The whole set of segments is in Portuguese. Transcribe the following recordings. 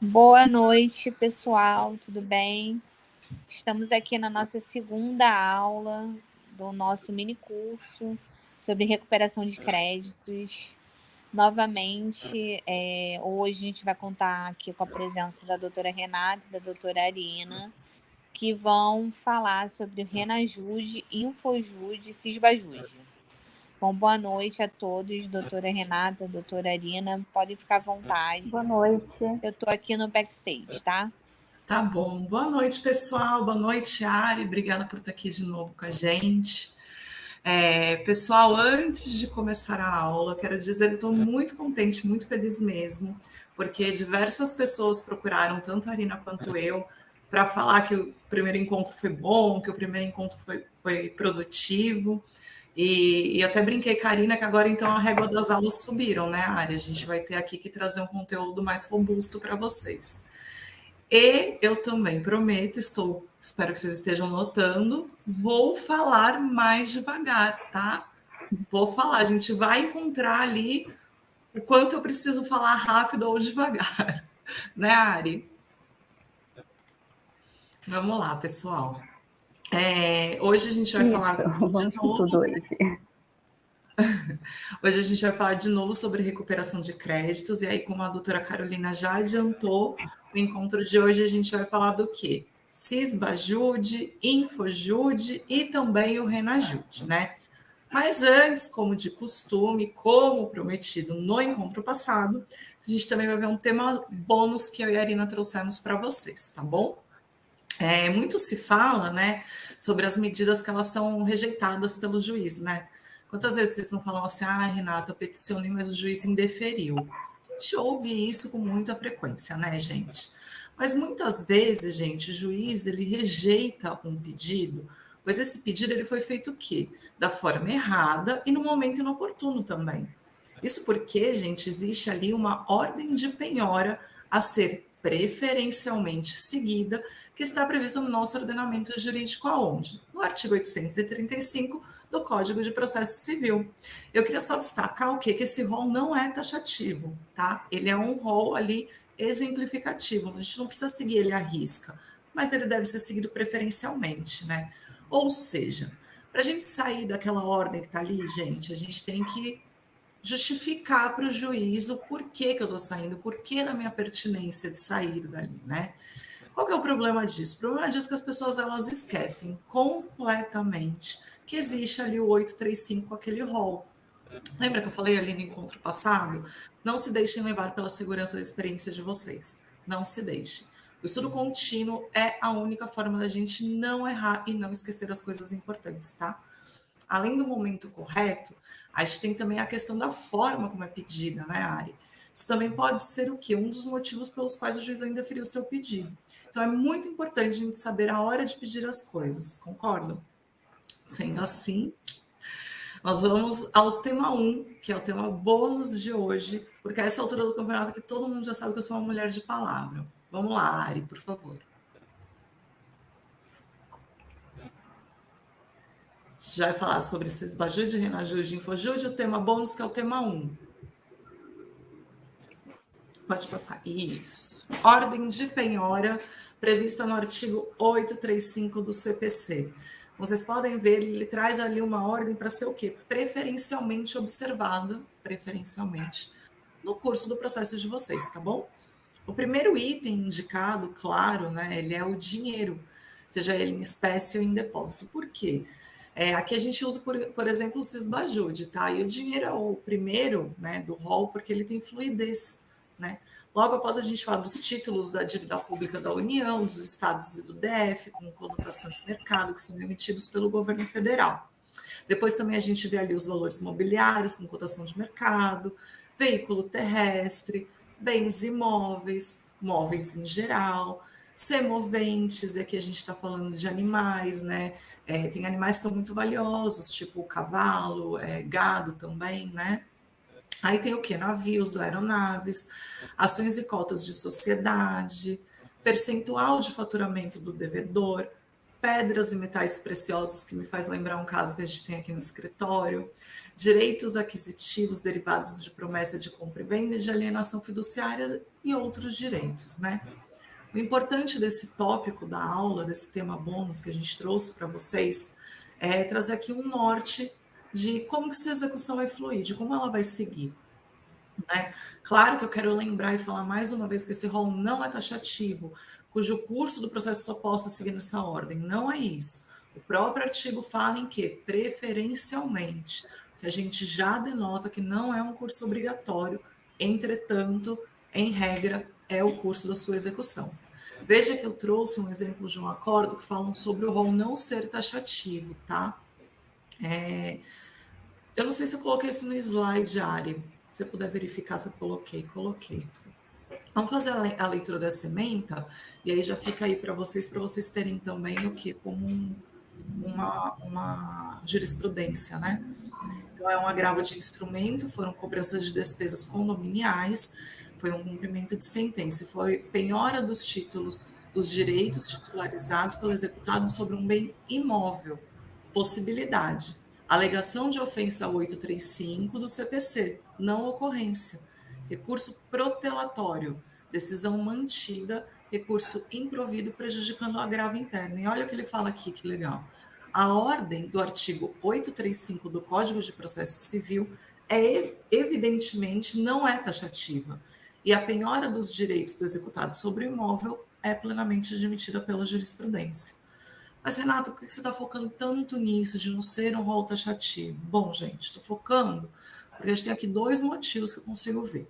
Boa noite, pessoal, tudo bem? Estamos aqui na nossa segunda aula do nosso mini curso sobre recuperação de créditos. Novamente, hoje a gente vai contar aqui com a presença da doutora Renata e da doutora Arina, que vão falar sobre o Renajude, Infojude e Cisbajude. Bom, boa noite a todos, doutora Renata, doutora Arina, podem ficar à vontade. Boa noite. Eu estou aqui no backstage, tá? Tá bom. Boa noite, pessoal. Boa noite, Ari. Obrigada por estar aqui de novo com a gente. Pessoal, antes de começar a aula, quero dizer que estou muito contente, muito feliz mesmo, porque diversas pessoas procuraram, tanto a Arina quanto eu, para falar que o primeiro encontro foi bom, que o primeiro encontro foi produtivo. E até brinquei com a Arina que agora, então, a régua das aulas subiram, né, Ari? A gente vai ter aqui que trazer um conteúdo mais robusto para vocês. E eu também prometo, espero que vocês estejam notando, vou falar mais devagar, tá? Vou falar, a gente vai encontrar ali o quanto eu preciso falar rápido ou devagar, né, Ari? Vamos lá, pessoal. Hoje a gente vai falar de vamos com novo. tudo hoje. Hoje a gente vai falar de novo sobre recuperação de créditos, e aí, como a doutora Carolina já adiantou, o encontro de hoje a gente vai falar do quê? Cisbajude, Infojude e também o Renajude, né? Mas antes, como de costume, como prometido no encontro passado, a gente também vai ver um tema bônus que eu e a Arina trouxemos para vocês, tá bom? Muito se fala, né, sobre as medidas que elas são rejeitadas pelo juiz, né? Quantas vezes vocês não falam assim, Renata, eu peticionei, mas o juiz indeferiu? A gente ouve isso com muita frequência, né, gente? Mas muitas vezes, gente, o juiz, ele rejeita um pedido, pois esse pedido ele foi feito o quê? Da forma errada e no momento inoportuno também. Isso porque, gente, existe ali uma ordem de penhora a ser preferencialmente seguida, que está prevista no nosso ordenamento jurídico aonde? No artigo 835 do Código de Processo Civil. Eu queria só destacar o quê? Que esse rol não é taxativo, tá? Ele é um rol ali exemplificativo, a gente não precisa seguir ele à risca, mas ele deve ser seguido preferencialmente, né? Ou seja, para a gente sair daquela ordem que está ali, gente, a gente tem que justificar para o juiz o porquê que eu estou saindo, o porquê da minha pertinência de sair dali, né? Qual que é o problema disso? O problema disso é que as pessoas elas esquecem completamente que existe ali o 835, aquele rol. Lembra que eu falei ali no encontro passado? Não se deixem levar pela segurança da experiência de vocês. Não se deixem. O estudo contínuo é a única forma da gente não errar e não esquecer as coisas importantes, tá? Além do momento correto, a gente tem também a questão da forma como é pedida, né, Ari? Isso também pode ser o quê? Um dos motivos pelos quais o juiz ainda deferiu o seu pedido. Então, é muito importante a gente saber a hora de pedir as coisas, concordam? Sendo assim, nós vamos ao tema 1, que é o tema bônus de hoje, porque a essa altura do campeonato que todo mundo já sabe que eu sou uma mulher de palavra. Vamos lá, Ari, por favor. Já vai falar sobre Cisbajude, Renajude, Infojude, o tema bônus, que é o tema 1. Pode passar. Isso. Ordem de penhora prevista no artigo 835 do CPC. Vocês podem ver, ele traz ali uma ordem para ser o quê? Preferencialmente observada, preferencialmente, no curso do processo de vocês, tá bom? O primeiro item indicado, claro, né, ele é o dinheiro, seja ele em espécie ou em depósito. Por quê? Aqui a gente usa, por exemplo, o Cisbajude, tá? E o dinheiro é o primeiro, né, do rol, porque ele tem fluidez, né? Logo após a gente falar dos títulos da dívida pública da União, dos estados e do DF, com conotação de mercado, que são emitidos pelo governo federal. Depois também a gente vê ali os valores imobiliários, com cotação de mercado, veículo terrestre, bens imóveis, móveis em geral, semoventes, e aqui a gente está falando de animais, né? Tem animais que são muito valiosos, tipo o cavalo, gado também, né? Aí tem o quê? Navios, aeronaves, ações e cotas de sociedade, percentual de faturamento do devedor, pedras e metais preciosos, que me faz lembrar um caso que a gente tem aqui no escritório, direitos aquisitivos derivados de promessa de compra e venda, de alienação fiduciária e outros direitos, né? O importante desse tópico da aula, desse tema bônus que a gente trouxe para vocês, é trazer aqui um norte de como que sua execução vai fluir, de como ela vai seguir. Né? Claro que eu quero lembrar e falar mais uma vez que esse rol não é taxativo, cujo curso do processo só possa seguir nessa ordem. Não é isso. O próprio artigo fala em que, preferencialmente, que a gente já denota que não é um curso obrigatório, entretanto, em regra, é o curso da sua execução. Veja que eu trouxe um exemplo de um acordo que falam sobre o rol não ser taxativo, tá? Eu não sei se eu coloquei isso no slide, Ari. Se você puder verificar se eu coloquei, coloquei. Vamos fazer a leitura dessa ementa, e aí já fica aí para vocês terem também o que? Como uma jurisprudência, né? Então, é um agravo de instrumento, foram cobranças de despesas condominiais, foi um cumprimento de sentença, foi penhora dos títulos, dos direitos titularizados pelo executado sobre um bem imóvel. Possibilidade. Alegação de ofensa 835 do CPC, não ocorrência. Recurso protelatório, decisão mantida, recurso improvido prejudicando o agravo interno. E olha o que ele fala aqui, que legal. A ordem do artigo 835 do Código de Processo Civil evidentemente não é taxativa, e a penhora dos direitos do executado sobre o imóvel é plenamente admitida pela jurisprudência. Mas, Renato, por que você está focando tanto nisso, de não ser um rol taxativo? Bom, gente, estou focando porque a gente tem aqui dois motivos que eu consigo ver.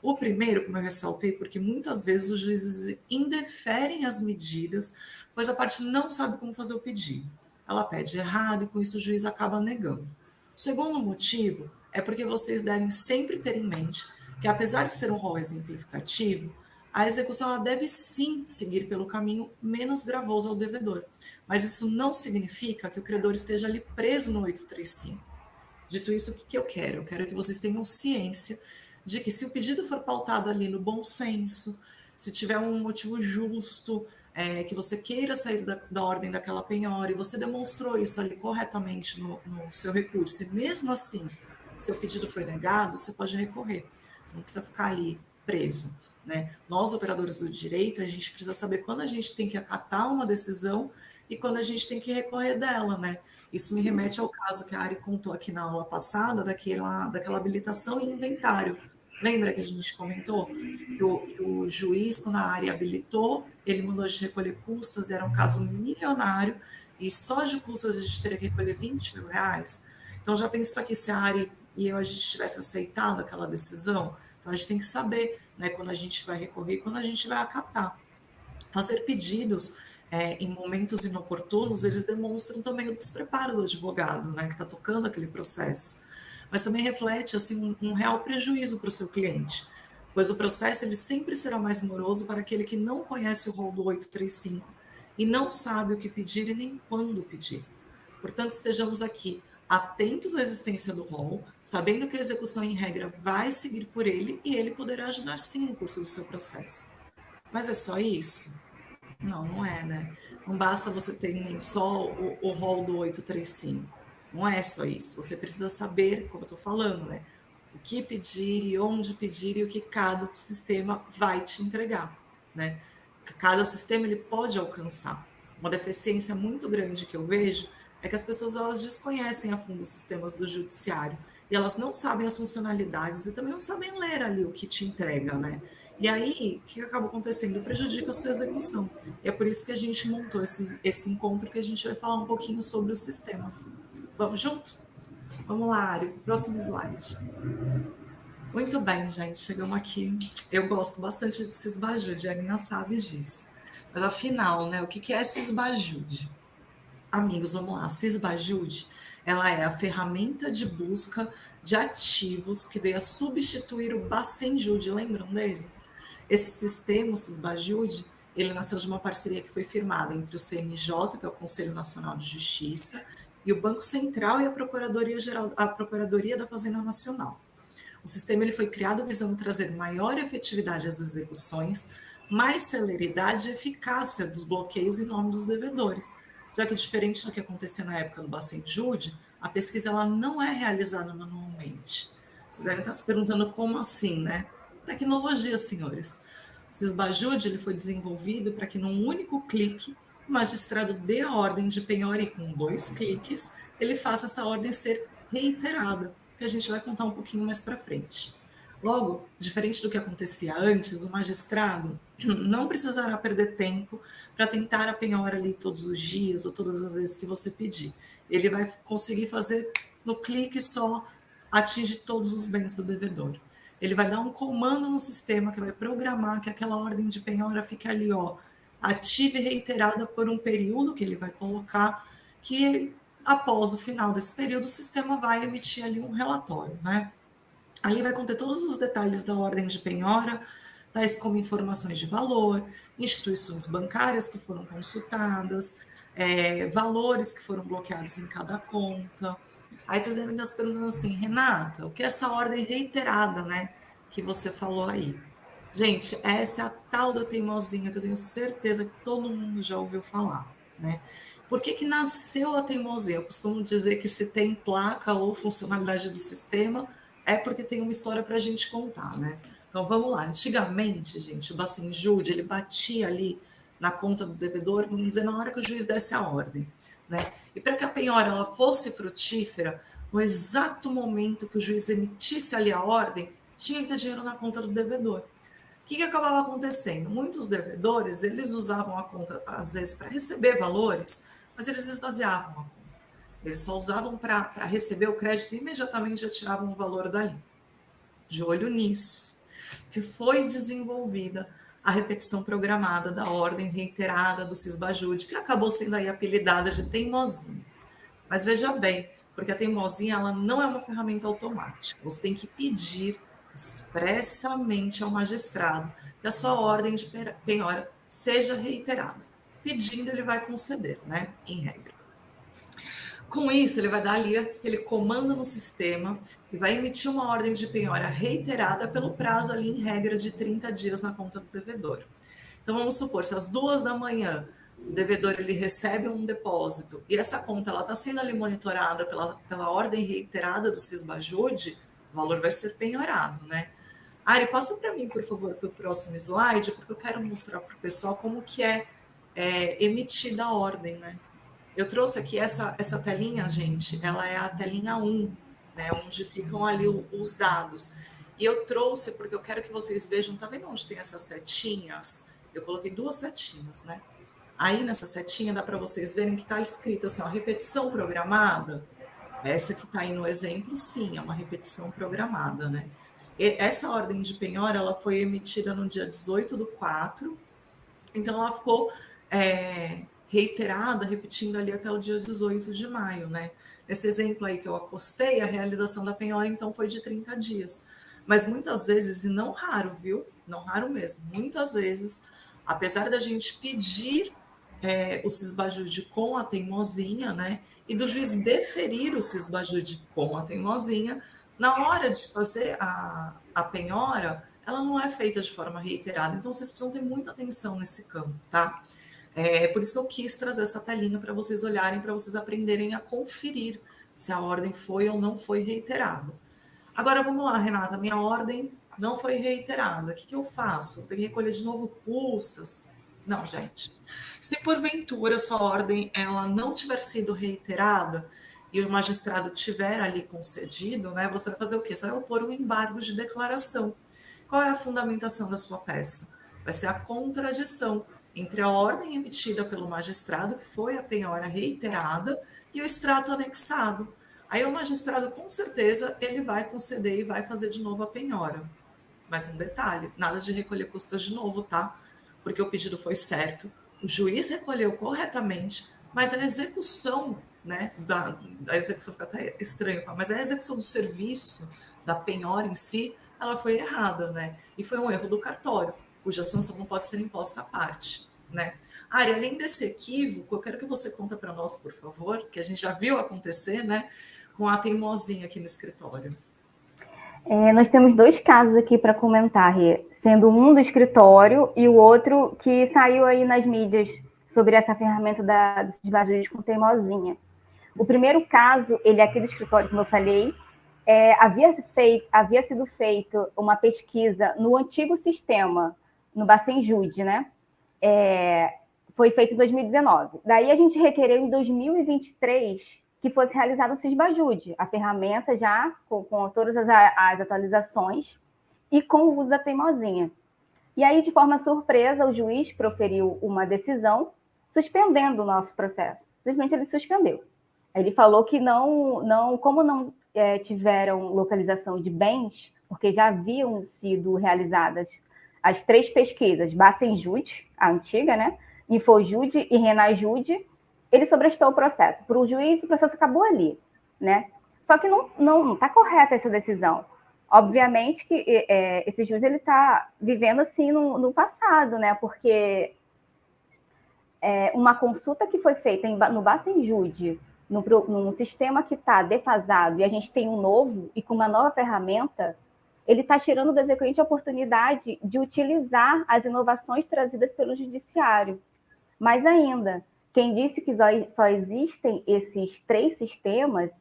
O primeiro, como eu ressaltei, porque muitas vezes os juízes indeferem as medidas, pois a parte não sabe como fazer o pedido. Ela pede errado e com isso o juiz acaba negando. O segundo motivo é porque vocês devem sempre ter em mente que, apesar de ser um rol exemplificativo, a execução ela deve sim seguir pelo caminho menos gravoso ao devedor. Mas isso não significa que o credor esteja ali preso no 835. Dito isso, o que eu quero? Eu quero que vocês tenham ciência de que se o pedido for pautado ali no bom senso, se tiver um motivo justo, que você queira sair da ordem daquela penhora e você demonstrou isso ali corretamente no seu recurso, e mesmo assim o seu pedido foi negado, você pode recorrer. Você não precisa ficar ali preso. Né? Nós, operadores do direito, a gente precisa saber quando a gente tem que acatar uma decisão e quando a gente tem que recorrer dela, né? Isso me remete ao caso que a Ari contou aqui na aula passada, daquela habilitação e inventário. Lembra que a gente comentou que o juiz, quando a Ari habilitou, ele mandou a gente recolher custas, era um caso milionário, e só de custas a gente teria que recolher 20 mil reais. Então, já pensou aqui se a Ari e eu a gente tivesse aceitado aquela decisão? Então, a gente tem que saber, né, quando a gente vai recorrer e quando a gente vai acatar. Fazer pedidos em momentos inoportunos, eles demonstram também o despreparo do advogado, né, que está tocando aquele processo. Mas também reflete assim, um real prejuízo para o seu cliente, pois o processo ele sempre será mais moroso para aquele que não conhece o rol do 835 e não sabe o que pedir e nem quando pedir. Portanto, estejamos aqui atentos à existência do rol, sabendo que a execução em regra vai seguir por ele e ele poderá ajudar sim no curso do seu processo. Mas é só isso? Não, não é, né? Não basta você ter nem só o rol do 835. Não é só isso. Você precisa saber, como eu estou falando, né? O que pedir e onde pedir e o que cada sistema vai te entregar, né? Cada sistema ele pode alcançar. Uma deficiência muito grande que eu vejo é que as pessoas elas desconhecem a fundo os sistemas do judiciário e elas não sabem as funcionalidades e também não sabem ler ali o que te entrega, né? E aí, o que acaba acontecendo? Prejudica a sua execução. E é por isso que a gente montou esse encontro que a gente vai falar um pouquinho sobre os sistemas. Vamos junto? Vamos lá, Ari, próximo slide. Muito bem, gente, chegamos aqui. Eu gosto bastante de Sysbajude, a Nina sabe disso. Mas afinal, né, o que é Sysbajude? Amigos, vamos lá. Sysbajude, ela é a ferramenta de busca de ativos que veio a substituir o Bacenjude, lembram dele? Esse sistema, o Sysbajude, ele nasceu de uma parceria que foi firmada entre o CNJ, que é o Conselho Nacional de Justiça, e o Banco Central e a Procuradoria da Fazenda Nacional. O sistema ele foi criado visando trazer maior efetividade às execuções, mais celeridade e eficácia dos bloqueios em nome dos devedores, já que diferente do que acontecia na época do Bacenjude, a pesquisa ela não é realizada manualmente. Vocês devem estar se perguntando como assim, né? Tecnologia, senhores. O Sisbajude ele foi desenvolvido para que num único clique o magistrado dê a ordem de penhora e com 2 cliques ele faça essa ordem ser reiterada, que a gente vai contar um pouquinho mais para frente. Logo, diferente do que acontecia antes, o magistrado não precisará perder tempo para tentar a penhora ali todos os dias ou todas as vezes que você pedir. Ele vai conseguir fazer no clique só, atinge todos os bens do devedor. Ele vai dar um comando no sistema que vai programar que aquela ordem de penhora fique ali, ó, ativa e reiterada por um período que ele vai colocar, que após o final desse período o sistema vai emitir ali um relatório, né? Ali vai conter todos os detalhes da ordem de penhora, tais como informações de valor, instituições bancárias que foram consultadas, valores que foram bloqueados em cada conta. Aí vocês devem estar se perguntando assim, Renata, o que é essa ordem reiterada, né, que você falou aí? Gente, essa é a tal da teimosinha que eu tenho certeza que todo mundo já ouviu falar, né? Por que que nasceu a teimosia? Eu costumo dizer que se tem placa ou funcionalidade do sistema, é porque tem uma história para a gente contar, né? Então vamos lá. Antigamente, gente, o Bacenjude, ele batia ali na conta do devedor, vamos dizer, na hora que o juiz desse a ordem, né? E para que a penhora ela fosse frutífera, no exato momento que o juiz emitisse ali a ordem, tinha que ter dinheiro na conta do devedor. O que acabava acontecendo? Muitos devedores, eles usavam a conta, às vezes, para receber valores, mas eles esvaziavam a conta. Eles só usavam para receber o crédito e imediatamente já tiravam o valor dali. De olho nisso, que foi desenvolvida a repetição programada da ordem reiterada do Sisbajude, que acabou sendo aí apelidada de teimosinha. Mas veja bem, porque a teimosinha ela não é uma ferramenta automática. Você tem que pedir expressamente ao magistrado que a sua ordem de penhora seja reiterada. Pedindo, ele vai conceder, né? Em regra. Com isso, ele vai dar ali aquele comando no sistema e vai emitir uma ordem de penhora reiterada pelo prazo ali em regra de 30 dias na conta do devedor. Então vamos supor, se às 2 da manhã o devedor ele recebe um depósito e essa conta ela está sendo ali monitorada pela ordem reiterada do Sisbajude, o valor vai ser penhorado, né? Ari, passa para mim, por favor, para o próximo slide, porque eu quero mostrar para o pessoal como que é emitida a ordem, né? Eu trouxe aqui essa telinha, gente, ela é a telinha 1, né, onde ficam ali os dados. E eu trouxe porque eu quero que vocês vejam, tá vendo onde tem essas setinhas? Eu coloquei 2 setinhas, né? Aí nessa setinha dá para vocês verem que está escrito assim, ó, repetição programada. Essa que está aí no exemplo, sim, é uma repetição programada, né? E essa ordem de penhora, ela foi emitida no dia 18/4, então ela ficou reiterada, repetindo ali até o dia 18 de maio, né? Nesse exemplo aí que eu acostei, a realização da penhora, então, foi de 30 dias. Mas muitas vezes, e não raro, viu? Não raro mesmo, muitas vezes, apesar da gente pedir o Sisbajude com a teimosinha, né? E do juiz deferir o Sisbajude com a teimosinha, na hora de fazer a penhora, ela não é feita de forma reiterada. Então, vocês precisam ter muita atenção nesse campo, tá? Por isso que eu quis trazer essa telinha para vocês olharem, para vocês aprenderem a conferir se a ordem foi ou não foi reiterada. Agora, vamos lá, Renata, minha ordem não foi reiterada. O que eu faço? Tenho que recolher de novo custas? Não, gente. Se porventura sua ordem ela não tiver sido reiterada e o magistrado tiver ali concedido, né, você vai fazer o quê? Você vai opor um embargo de declaração. Qual é a fundamentação da sua peça? Vai ser a contradição entre a ordem emitida pelo magistrado, que foi a penhora reiterada, e o extrato anexado. Aí o magistrado, com certeza, ele vai conceder e vai fazer de novo a penhora. Mas um detalhe, nada de recolher custas de novo, tá? Porque o pedido foi certo, o juiz recolheu corretamente, mas a execução, né, da execução fica até estranho, mas a execução do serviço, da penhora em si, ela foi errada, né? E foi um erro do cartório, cuja sanção não pode ser imposta à parte, né? Ari, além desse equívoco, eu quero que você conta para nós, por favor, que a gente já viu acontecer, né, com a teimosinha aqui no escritório. Nós temos 2 casos aqui para comentar, Rê, sendo um do escritório e o outro que saiu aí nas mídias sobre essa ferramenta do cisbajúde com teimosinha. O primeiro caso, ele é aqui do escritório, como eu falei, havia sido feita uma pesquisa no antigo sistema, no Bacenjude, né? Foi feito em 2019. Daí a gente requereu em 2023 que fosse realizado o cisbajude, a ferramenta já com todas as atualizações e com o uso da teimosinha. E aí, de forma surpresa, o juiz proferiu uma decisão suspendendo o nosso processo. Simplesmente ele suspendeu. Ele falou que como não tiveram localização de bens, porque já haviam sido realizadas as 3 pesquisas, Bacenjude, a antiga, né? Infojude e Renajude, ele sobrestou o processo. Para o juiz, o processo acabou ali, né? Só que não está correta essa decisão. Obviamente que esse juiz está vivendo assim no passado, né? Porque uma consulta que foi feita no Bacenjude, num sistema que está defasado, e a gente tem um novo e com uma nova ferramenta, ele está tirando do execuente a oportunidade de utilizar as inovações trazidas pelo judiciário. Mais ainda, quem disse que só existem esses 3 sistemas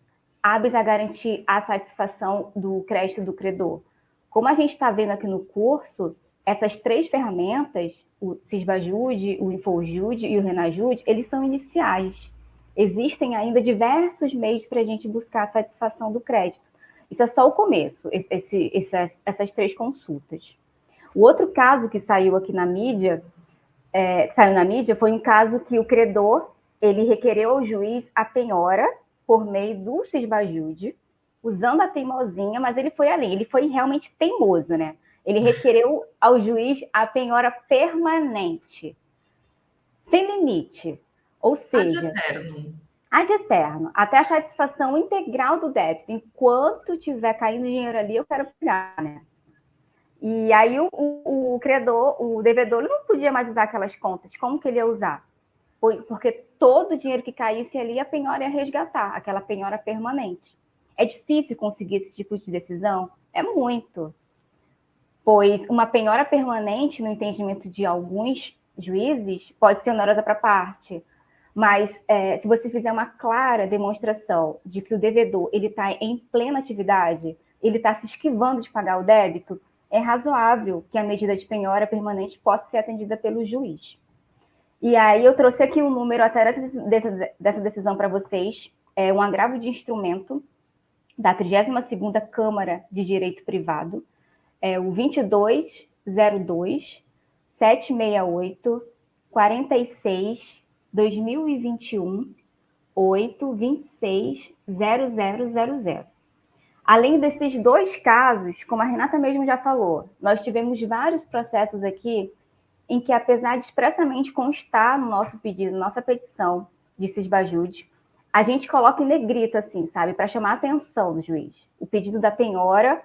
hábeis a garantir a satisfação do crédito do credor? Como a gente está vendo aqui no curso, essas 3 ferramentas, o Cisbajude, o Infojude e o Renajude, eles são iniciais. Existem ainda diversos meios para a gente buscar a satisfação do crédito. Isso é só o começo, essas 3 consultas. O outro caso que saiu aqui na mídia, foi um caso que o credor ele requereu ao juiz a penhora por meio do Cisbajude, usando a teimosinha, mas ele foi além, ele foi realmente teimoso, né? Ele requereu ao juiz a penhora permanente, sem limite, ou seja, ad eterno, até a satisfação integral do débito. Enquanto tiver caindo dinheiro ali, eu quero pagar, né? E aí o credor, o devedor, não podia mais usar aquelas contas. Como que ele ia usar? Porque todo o dinheiro que caísse ali, a penhora ia resgatar, aquela penhora permanente. É difícil conseguir esse tipo de decisão? É muito. Pois uma penhora permanente, no entendimento de alguns juízes, pode ser onerosa para a parte. Mas se você fizer uma clara demonstração de que o devedor ele está em plena atividade, ele está se esquivando de pagar o débito, é razoável que a medida de penhora permanente possa ser atendida pelo juiz. E aí eu trouxe aqui um número até dessa decisão para vocês, um agravo de instrumento da 32ª Câmara de Direito Privado, o 2202 768 46 2021 826 0000. Além desses 2 casos, como a Renata mesmo já falou, nós tivemos vários processos aqui em que, apesar de expressamente constar no nosso pedido, nossa petição de cisbajude, a gente coloca em negrito, assim, sabe, para chamar a atenção do juiz. O pedido da penhora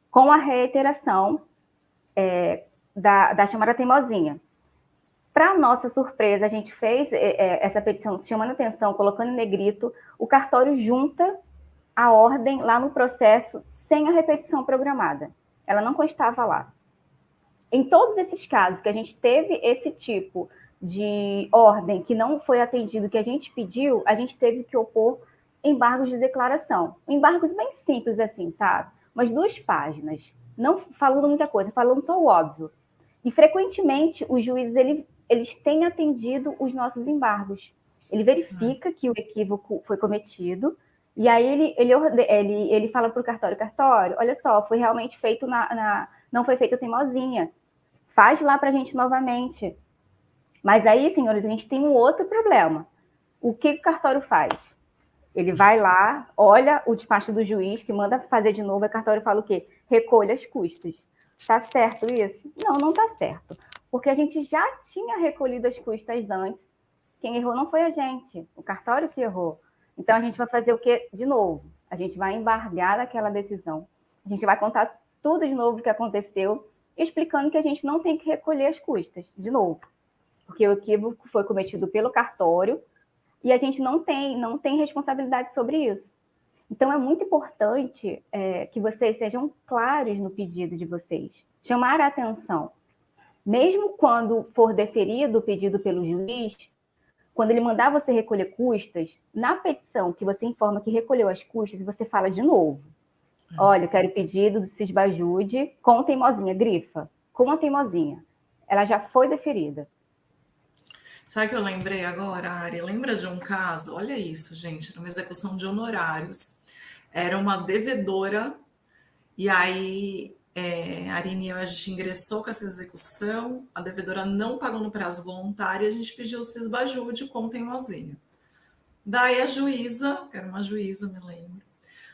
com a reiteração da chamada teimosinha. Para nossa surpresa, a gente fez essa petição chamando a atenção, colocando em negrito, o cartório junta a ordem lá no processo sem a repetição programada. Ela não constava lá. Em todos esses casos que a gente teve esse tipo de ordem que não foi atendido, que a gente pediu, a gente teve que opor embargos de declaração. Embargos bem simples assim, sabe? Umas 2 páginas, não falando muita coisa, falando só o óbvio. E frequentemente os juízes eles têm atendido os nossos embargos. Ele verifica que o equívoco foi cometido, e aí ele fala para o cartório, olha só, foi realmente feito não foi feito teimosinha, faz lá para a gente novamente. Mas aí, senhores, a gente tem um outro problema. O que o cartório faz? Ele vai lá, olha o despacho do juiz, que manda fazer de novo, e o cartório fala o quê? Recolha as custas. Está certo isso? Não está certo. Porque a gente já tinha recolhido as custas antes. Quem errou não foi a gente, o cartório que errou. Então, a gente vai fazer o quê? De novo, a gente vai embargar aquela decisão. A gente vai contar tudo de novo o que aconteceu, explicando que a gente não tem que recolher as custas, de novo. Porque o equívoco foi cometido pelo cartório e a gente não tem responsabilidade sobre isso. Então, é muito importante que vocês sejam claros no pedido de vocês, chamar a atenção. Mesmo quando for deferido o pedido pelo juiz, quando ele mandar você recolher custas, na petição que você informa que recolheu as custas, você fala de novo. Olha, eu quero pedido do Cisbajude com teimosinha, grifa, com uma teimosinha. Ela já foi deferida. Sabe o que eu lembrei agora, Ari? Lembra de um caso? Olha isso, gente, era uma execução de honorários. Era uma devedora, e aí a Arine e eu, a gente ingressou com essa execução, a devedora não pagou no prazo voluntário, e a gente pediu o Cisbajude com teimosinha. Daí a juíza, era uma juíza, me lembro,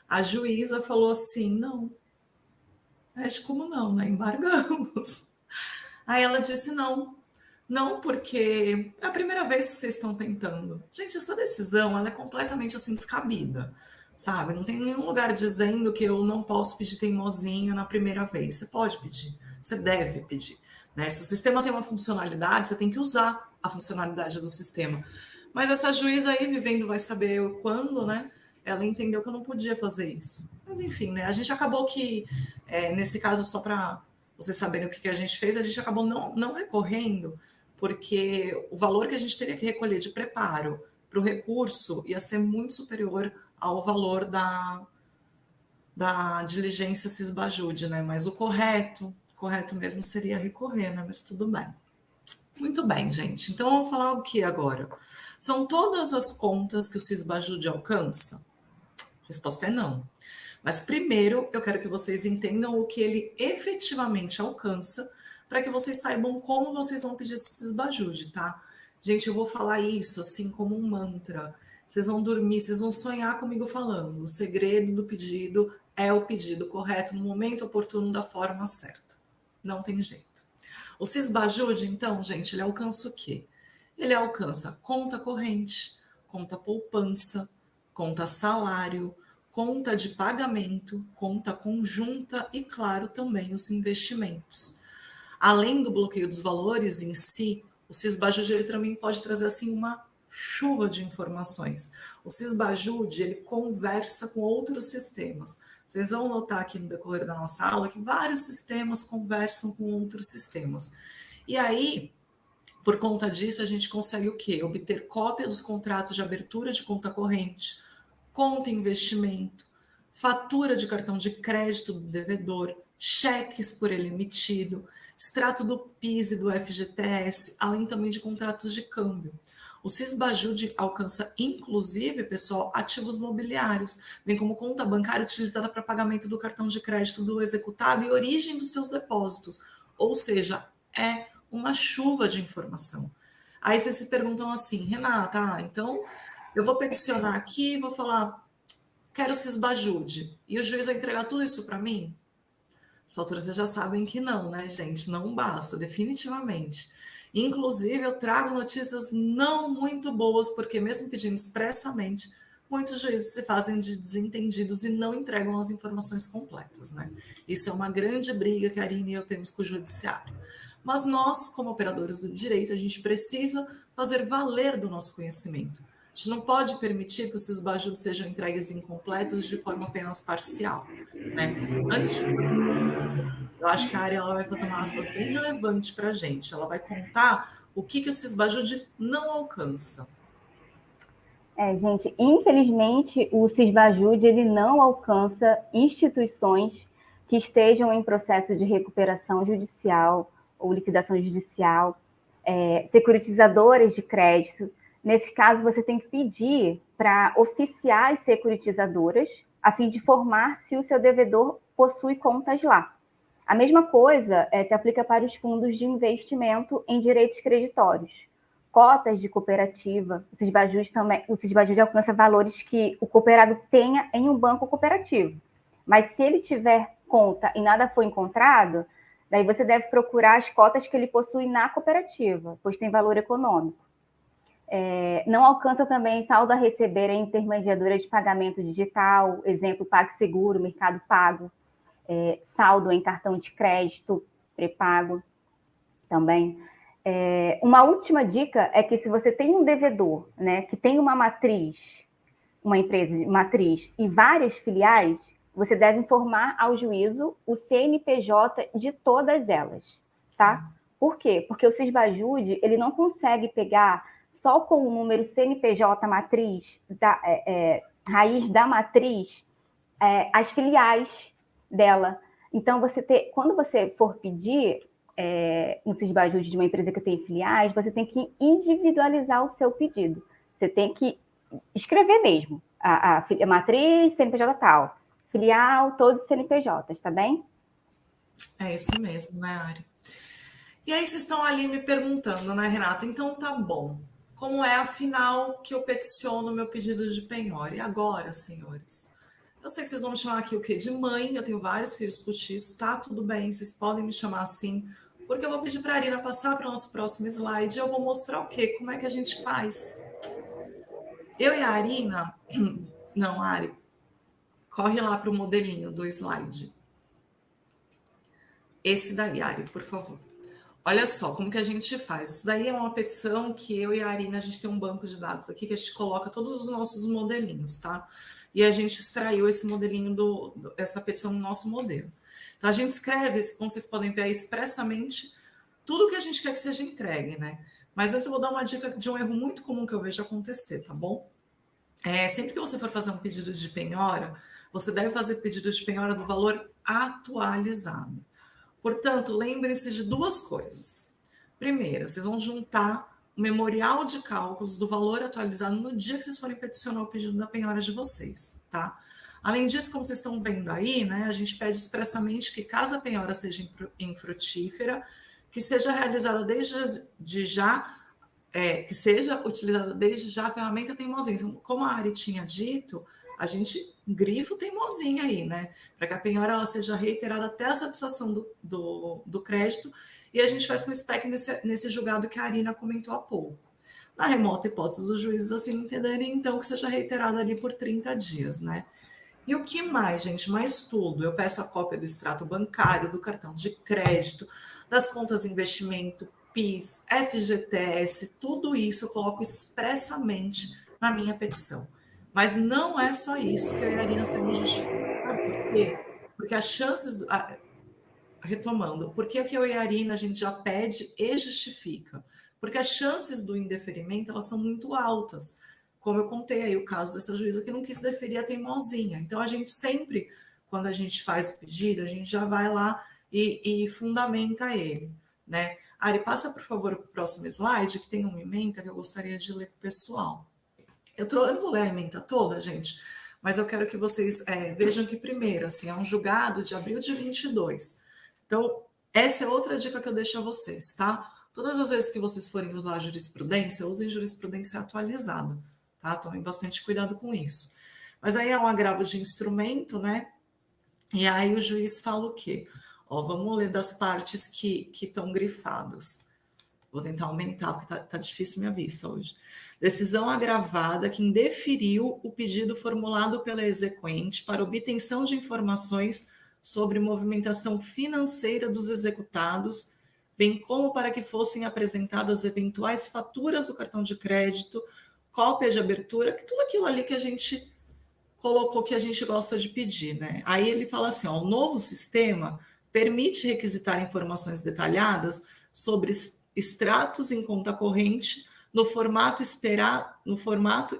a juíza falou assim, não, mas como não, né? Embargamos. Aí ela disse, não, porque é a primeira vez que vocês estão tentando. Gente, essa decisão, ela é completamente assim descabida, sabe? Não tem nenhum lugar dizendo que eu não posso pedir teimosinha na primeira vez. Você pode pedir, você deve pedir, né? Se o sistema tem uma funcionalidade, você tem que usar a funcionalidade do sistema. Mas essa juíza aí, vivendo, vai saber quando, né? Ela entendeu que eu não podia fazer isso. Mas enfim, né? A gente acabou que, nesse caso, só para vocês saberem o que a gente fez, a gente acabou não recorrendo, porque o valor que a gente teria que recolher de preparo para o recurso ia ser muito superior ao valor da diligência Cisbajude, né? Mas o correto mesmo seria recorrer, né? Mas tudo bem. Muito bem, gente. Então, vamos falar o que agora? São todas as contas que o Cisbajude alcança? A resposta é não. Mas primeiro, eu quero que vocês entendam o que ele efetivamente alcança, para que vocês saibam como vocês vão pedir esse Cisbajude, tá? Gente, eu vou falar isso assim como um mantra. Vocês vão dormir, vocês vão sonhar comigo falando. O segredo do pedido é o pedido correto no momento oportuno, da forma certa. Não tem jeito. O Cisbajude, então, gente, ele alcança o quê? Ele alcança conta corrente, conta poupança, conta salário, conta de pagamento, conta conjunta e, claro, também os investimentos. Além do bloqueio dos valores em si, o Cisbajude ele também pode trazer assim uma chuva de informações. O Cisbajude ele conversa com outros sistemas. Vocês vão notar aqui no decorrer da nossa aula que vários sistemas conversam com outros sistemas. E aí, por conta disso, a gente consegue o quê? Obter cópia dos contratos de abertura de conta corrente, conta investimento, fatura de cartão de crédito do devedor, cheques por ele emitido, extrato do PIS e do FGTS, além também de contratos de câmbio. O Cisbajude alcança, inclusive, pessoal, ativos mobiliários, bem como conta bancária utilizada para pagamento do cartão de crédito do executado e origem dos seus depósitos. Ou seja, é uma chuva de informação. Aí vocês se perguntam assim, Renata, então eu vou peticionar aqui, vou falar, quero Cisbajude, e o juiz vai entregar tudo isso para mim? Nessa altura vocês já sabem que não, né, gente? Não basta, definitivamente. Inclusive, eu trago notícias não muito boas, porque mesmo pedindo expressamente, muitos juízes se fazem de desentendidos e não entregam as informações completas, né? Isso é uma grande briga que a Arine e eu temos com o judiciário. Mas nós, como operadores do direito, a gente precisa fazer valer do nosso conhecimento. A gente não pode permitir que os Cisbajudes sejam entregues incompletos de forma apenas parcial, né? Antes de eu acho que a Ari ela vai fazer uma aspas bem relevante para a gente. Ela vai contar o que o Cisbajude não alcança. Gente, infelizmente, o Cisbajude ele não alcança instituições que estejam em processo de recuperação judicial ou liquidação judicial, securitizadoras de crédito. Nesse caso, você tem que pedir para oficiais securitizadoras, a fim de informar se o seu devedor possui contas lá. A mesma coisa se aplica para os fundos de investimento em direitos creditórios. Cotas de cooperativa, o Cisbajude alcança valores que o cooperado tenha em um banco cooperativo. Mas se ele tiver conta e nada foi encontrado, daí você deve procurar as cotas que ele possui na cooperativa, pois tem valor econômico. Não alcança também saldo a receber em intermediadora de pagamento digital, exemplo, PagSeguro, Mercado Pago, saldo em cartão de crédito, pré-pago também. Uma última dica é que se você tem um devedor, né, que tem uma matriz, uma empresa de matriz e várias filiais, você deve informar ao juízo o CNPJ de todas elas, tá? Por quê? Porque o Cisbajude, ele não consegue pegar só com o número CNPJ matriz, raiz da matriz, as filiais dela. Então, quando você for pedir um Sisbajude de uma empresa que tem filiais, você tem que individualizar o seu pedido. Você tem que escrever mesmo. A matriz, CNPJ tal. Filial, todos os CNPJs, tá bem? É isso mesmo, né, Ari? E aí vocês estão ali me perguntando, né, Renata? Então tá bom. Como é afinal que eu peticiono meu pedido de penhora? E agora, senhores? Eu sei que vocês vão me chamar aqui o quê? De mãe, eu tenho vários filhos postiços, tá tudo bem, vocês podem me chamar assim, porque eu vou pedir para a Arina passar para o nosso próximo slide e eu vou mostrar o quê? Como é que a gente faz. Eu e a Arina... Não, Ari, corre lá para o modelinho do slide. Esse daí, Ari, por favor. Olha só como que a gente faz. Isso daí é uma petição que eu e a Arina, a gente tem um banco de dados aqui que a gente coloca todos os nossos modelinhos, tá? E a gente extraiu esse modelinho, essa petição do nosso modelo. Então, a gente escreve, como vocês podem ver aí, expressamente tudo que a gente quer que seja entregue, né? Mas antes eu vou dar uma dica de um erro muito comum que eu vejo acontecer, tá bom? Sempre que você for fazer um pedido de penhora, você deve fazer pedido de penhora do valor atualizado. Portanto, lembrem-se de duas coisas. Primeira, vocês vão juntar o memorial de cálculos do valor atualizado no dia que vocês forem peticionar o pedido da penhora de vocês, tá? Além disso, como vocês estão vendo aí, né, a gente pede expressamente que, caso a penhora seja infrutífera, que seja realizada desde já, que seja utilizada desde já a ferramenta teimosinha. Então, como a Ari tinha dito, a gente grifa o teimosinho aí, né? Para que a penhora ela seja reiterada até a satisfação do crédito, e a gente faz com o SPEC nesse julgado que a Arina comentou há pouco. Na remota hipótese dos juízes assim entenderem, então, que seja reiterada ali por 30 dias, né? E o que mais, gente? Mais tudo. Eu peço a cópia do extrato bancário, do cartão de crédito, das contas de investimento, PIS, FGTS, tudo isso eu coloco expressamente na minha petição. Mas não é só isso que eu e a Arina saímos justificando. Sabe por quê? Porque as chances... retomando, por que eu e a Arina a gente já pede e justifica? Porque as chances do indeferimento elas são muito altas. Como eu contei aí o caso dessa juíza que não quis deferir a teimosinha. Então, a gente sempre, quando a gente faz o pedido, a gente já vai lá e fundamenta ele, né? Ari, passa, por favor, para o próximo slide, que tem uma ementa que eu gostaria de ler com o pessoal. Eu não vou ler a ementa toda, gente, mas eu quero que vocês vejam que, primeiro, assim, é um julgado de abril de 22. Então, essa é outra dica que eu deixo a vocês, tá? Todas as vezes que vocês forem usar a jurisprudência, usem jurisprudência atualizada, tá? Tomem bastante cuidado com isso. Mas aí é um agravo de instrumento, né? E aí o juiz fala o quê? Ó, vamos ler das partes que estão grifadas. Vou tentar aumentar, porque tá difícil minha vista hoje. Decisão agravada que indeferiu o pedido formulado pela exequente para obtenção de informações sobre movimentação financeira dos executados, bem como para que fossem apresentadas eventuais faturas do cartão de crédito, cópia de abertura, tudo aquilo ali que a gente colocou que a gente gosta de pedir, né? Aí ele fala assim, ó, o novo sistema permite requisitar informações detalhadas sobre extratos em conta corrente no formato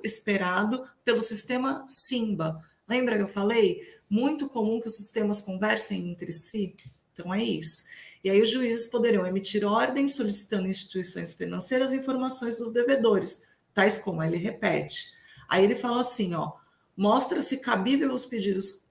esperado pelo sistema SIMBA. Lembra que eu falei? Muito comum que os sistemas conversem entre si. Então é isso. E aí os juízes poderão emitir ordens solicitando em instituições financeiras informações dos devedores, tais como ele repete. Aí ele fala assim, ó, mostra-se cabível os pedidos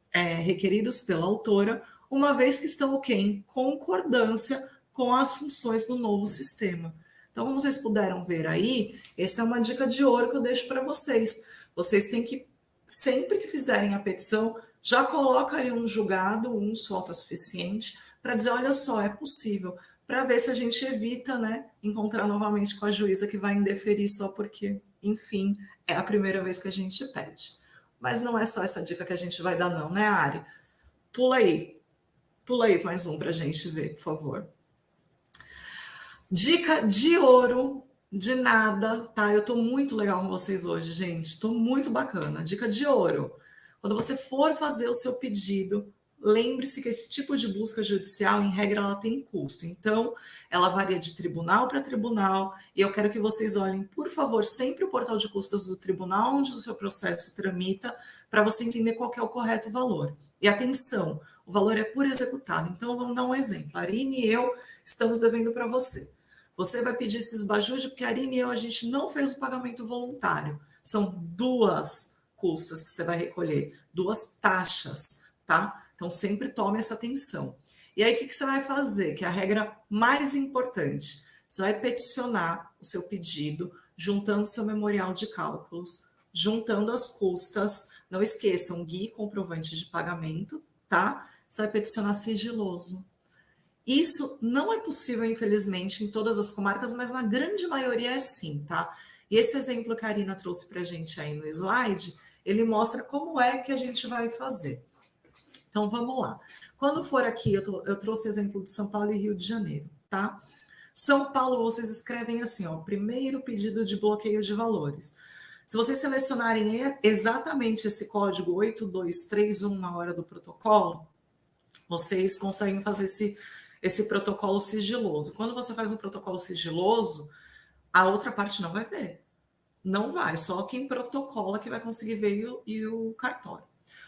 requeridos pela autora, uma vez que estão o quê? Em concordância com as funções do novo sistema. Então, como vocês puderam ver aí, essa é uma dica de ouro que eu deixo para vocês. Vocês têm que, sempre que fizerem a petição, já coloca ali um julgado, um solta suficiente, para dizer, olha só, é possível, para ver se a gente evita, né, encontrar novamente com a juíza que vai indeferir só porque, enfim, é a primeira vez que a gente pede. Mas não é só essa dica que a gente vai dar não, né, Ari? Pula aí mais um para a gente ver, por favor. Dica de ouro, de nada, tá? Eu tô muito legal com vocês hoje, gente. Tô muito bacana. Dica de ouro. Quando você for fazer o seu pedido, lembre-se que esse tipo de busca judicial, em regra, ela tem custo. Então, ela varia de tribunal para tribunal, e eu quero que vocês olhem, por favor, sempre o portal de custas do tribunal onde o seu processo tramita, para você entender qual que é o correto valor. E atenção, o valor é por executado. Então, vamos dar um exemplo. A Arine e eu estamos devendo para você. Você vai pedir esse esbajude porque a Arine e eu, a gente não fez o pagamento voluntário. São 2 custas que você vai recolher, 2 taxas, tá? Então, sempre tome essa atenção. E aí, o que você vai fazer? Que é a regra mais importante. Você vai peticionar o seu pedido, juntando seu memorial de cálculos, juntando as custas. Não esqueçam, guia e comprovante de pagamento, tá? Você vai peticionar sigiloso. Isso não é possível, infelizmente, em todas as comarcas, mas na grande maioria é sim, tá? E esse exemplo que a Arina trouxe para a gente aí no slide, ele mostra como é que a gente vai fazer. Então, vamos lá. Quando for aqui, eu trouxe exemplo de São Paulo e Rio de Janeiro, tá? São Paulo, vocês escrevem assim, ó, primeiro pedido de bloqueio de valores. Se vocês selecionarem exatamente esse código 8231 na hora do protocolo, vocês conseguem fazer esse protocolo sigiloso. Quando você faz um protocolo sigiloso, a outra parte não vai ver. Não vai, só quem protocola que vai conseguir ver e o cartório.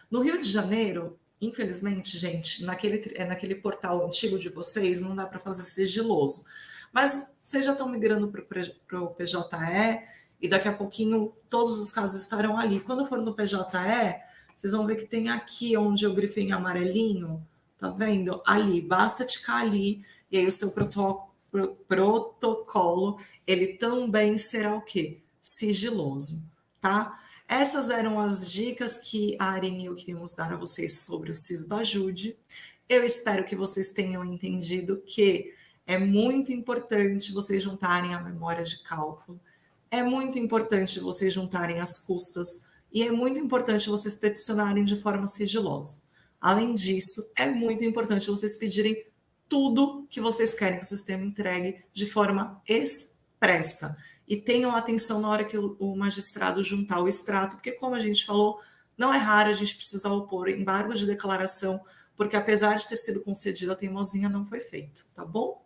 No Rio de Janeiro, infelizmente, gente, naquele portal antigo de vocês, não dá para fazer sigiloso. Mas vocês já estão migrando para o PJE e daqui a pouquinho todos os casos estarão ali. Quando for no PJE, vocês vão ver que tem aqui onde eu grifei em amarelinho, tá vendo? Ali, basta ticar ali e aí o seu protocolo, ele também será o quê? Sigiloso, tá? Essas eram as dicas que a Arine e eu queríamos dar a vocês sobre o Sisbajude. Eu espero que vocês tenham entendido que é muito importante vocês juntarem a memória de cálculo, é muito importante vocês juntarem as custas e é muito importante vocês peticionarem de forma sigilosa. Além disso, é muito importante vocês pedirem tudo que vocês querem que o sistema entregue de forma expressa. E tenham atenção na hora que o magistrado juntar o extrato, porque, como a gente falou, não é raro a gente precisar opor embargo de declaração, porque, apesar de ter sido concedida, a teimosia não foi feita, tá bom?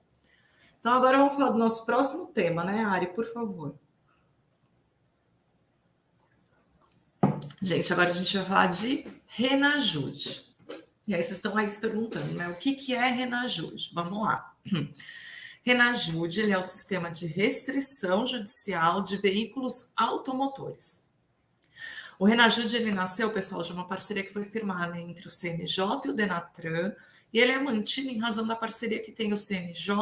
Então, agora vamos falar do nosso próximo tema, né, Ari? Por favor. Gente, agora a gente vai falar de Renajude. E aí vocês estão aí se perguntando, né? O que é Renajude? Vamos lá. Renajude, ele é o sistema de restrição judicial de veículos automotores. O Renajude, ele nasceu, pessoal, de uma parceria que foi firmada entre o CNJ e o Denatran, e ele é mantido em razão da parceria que tem o CNJ,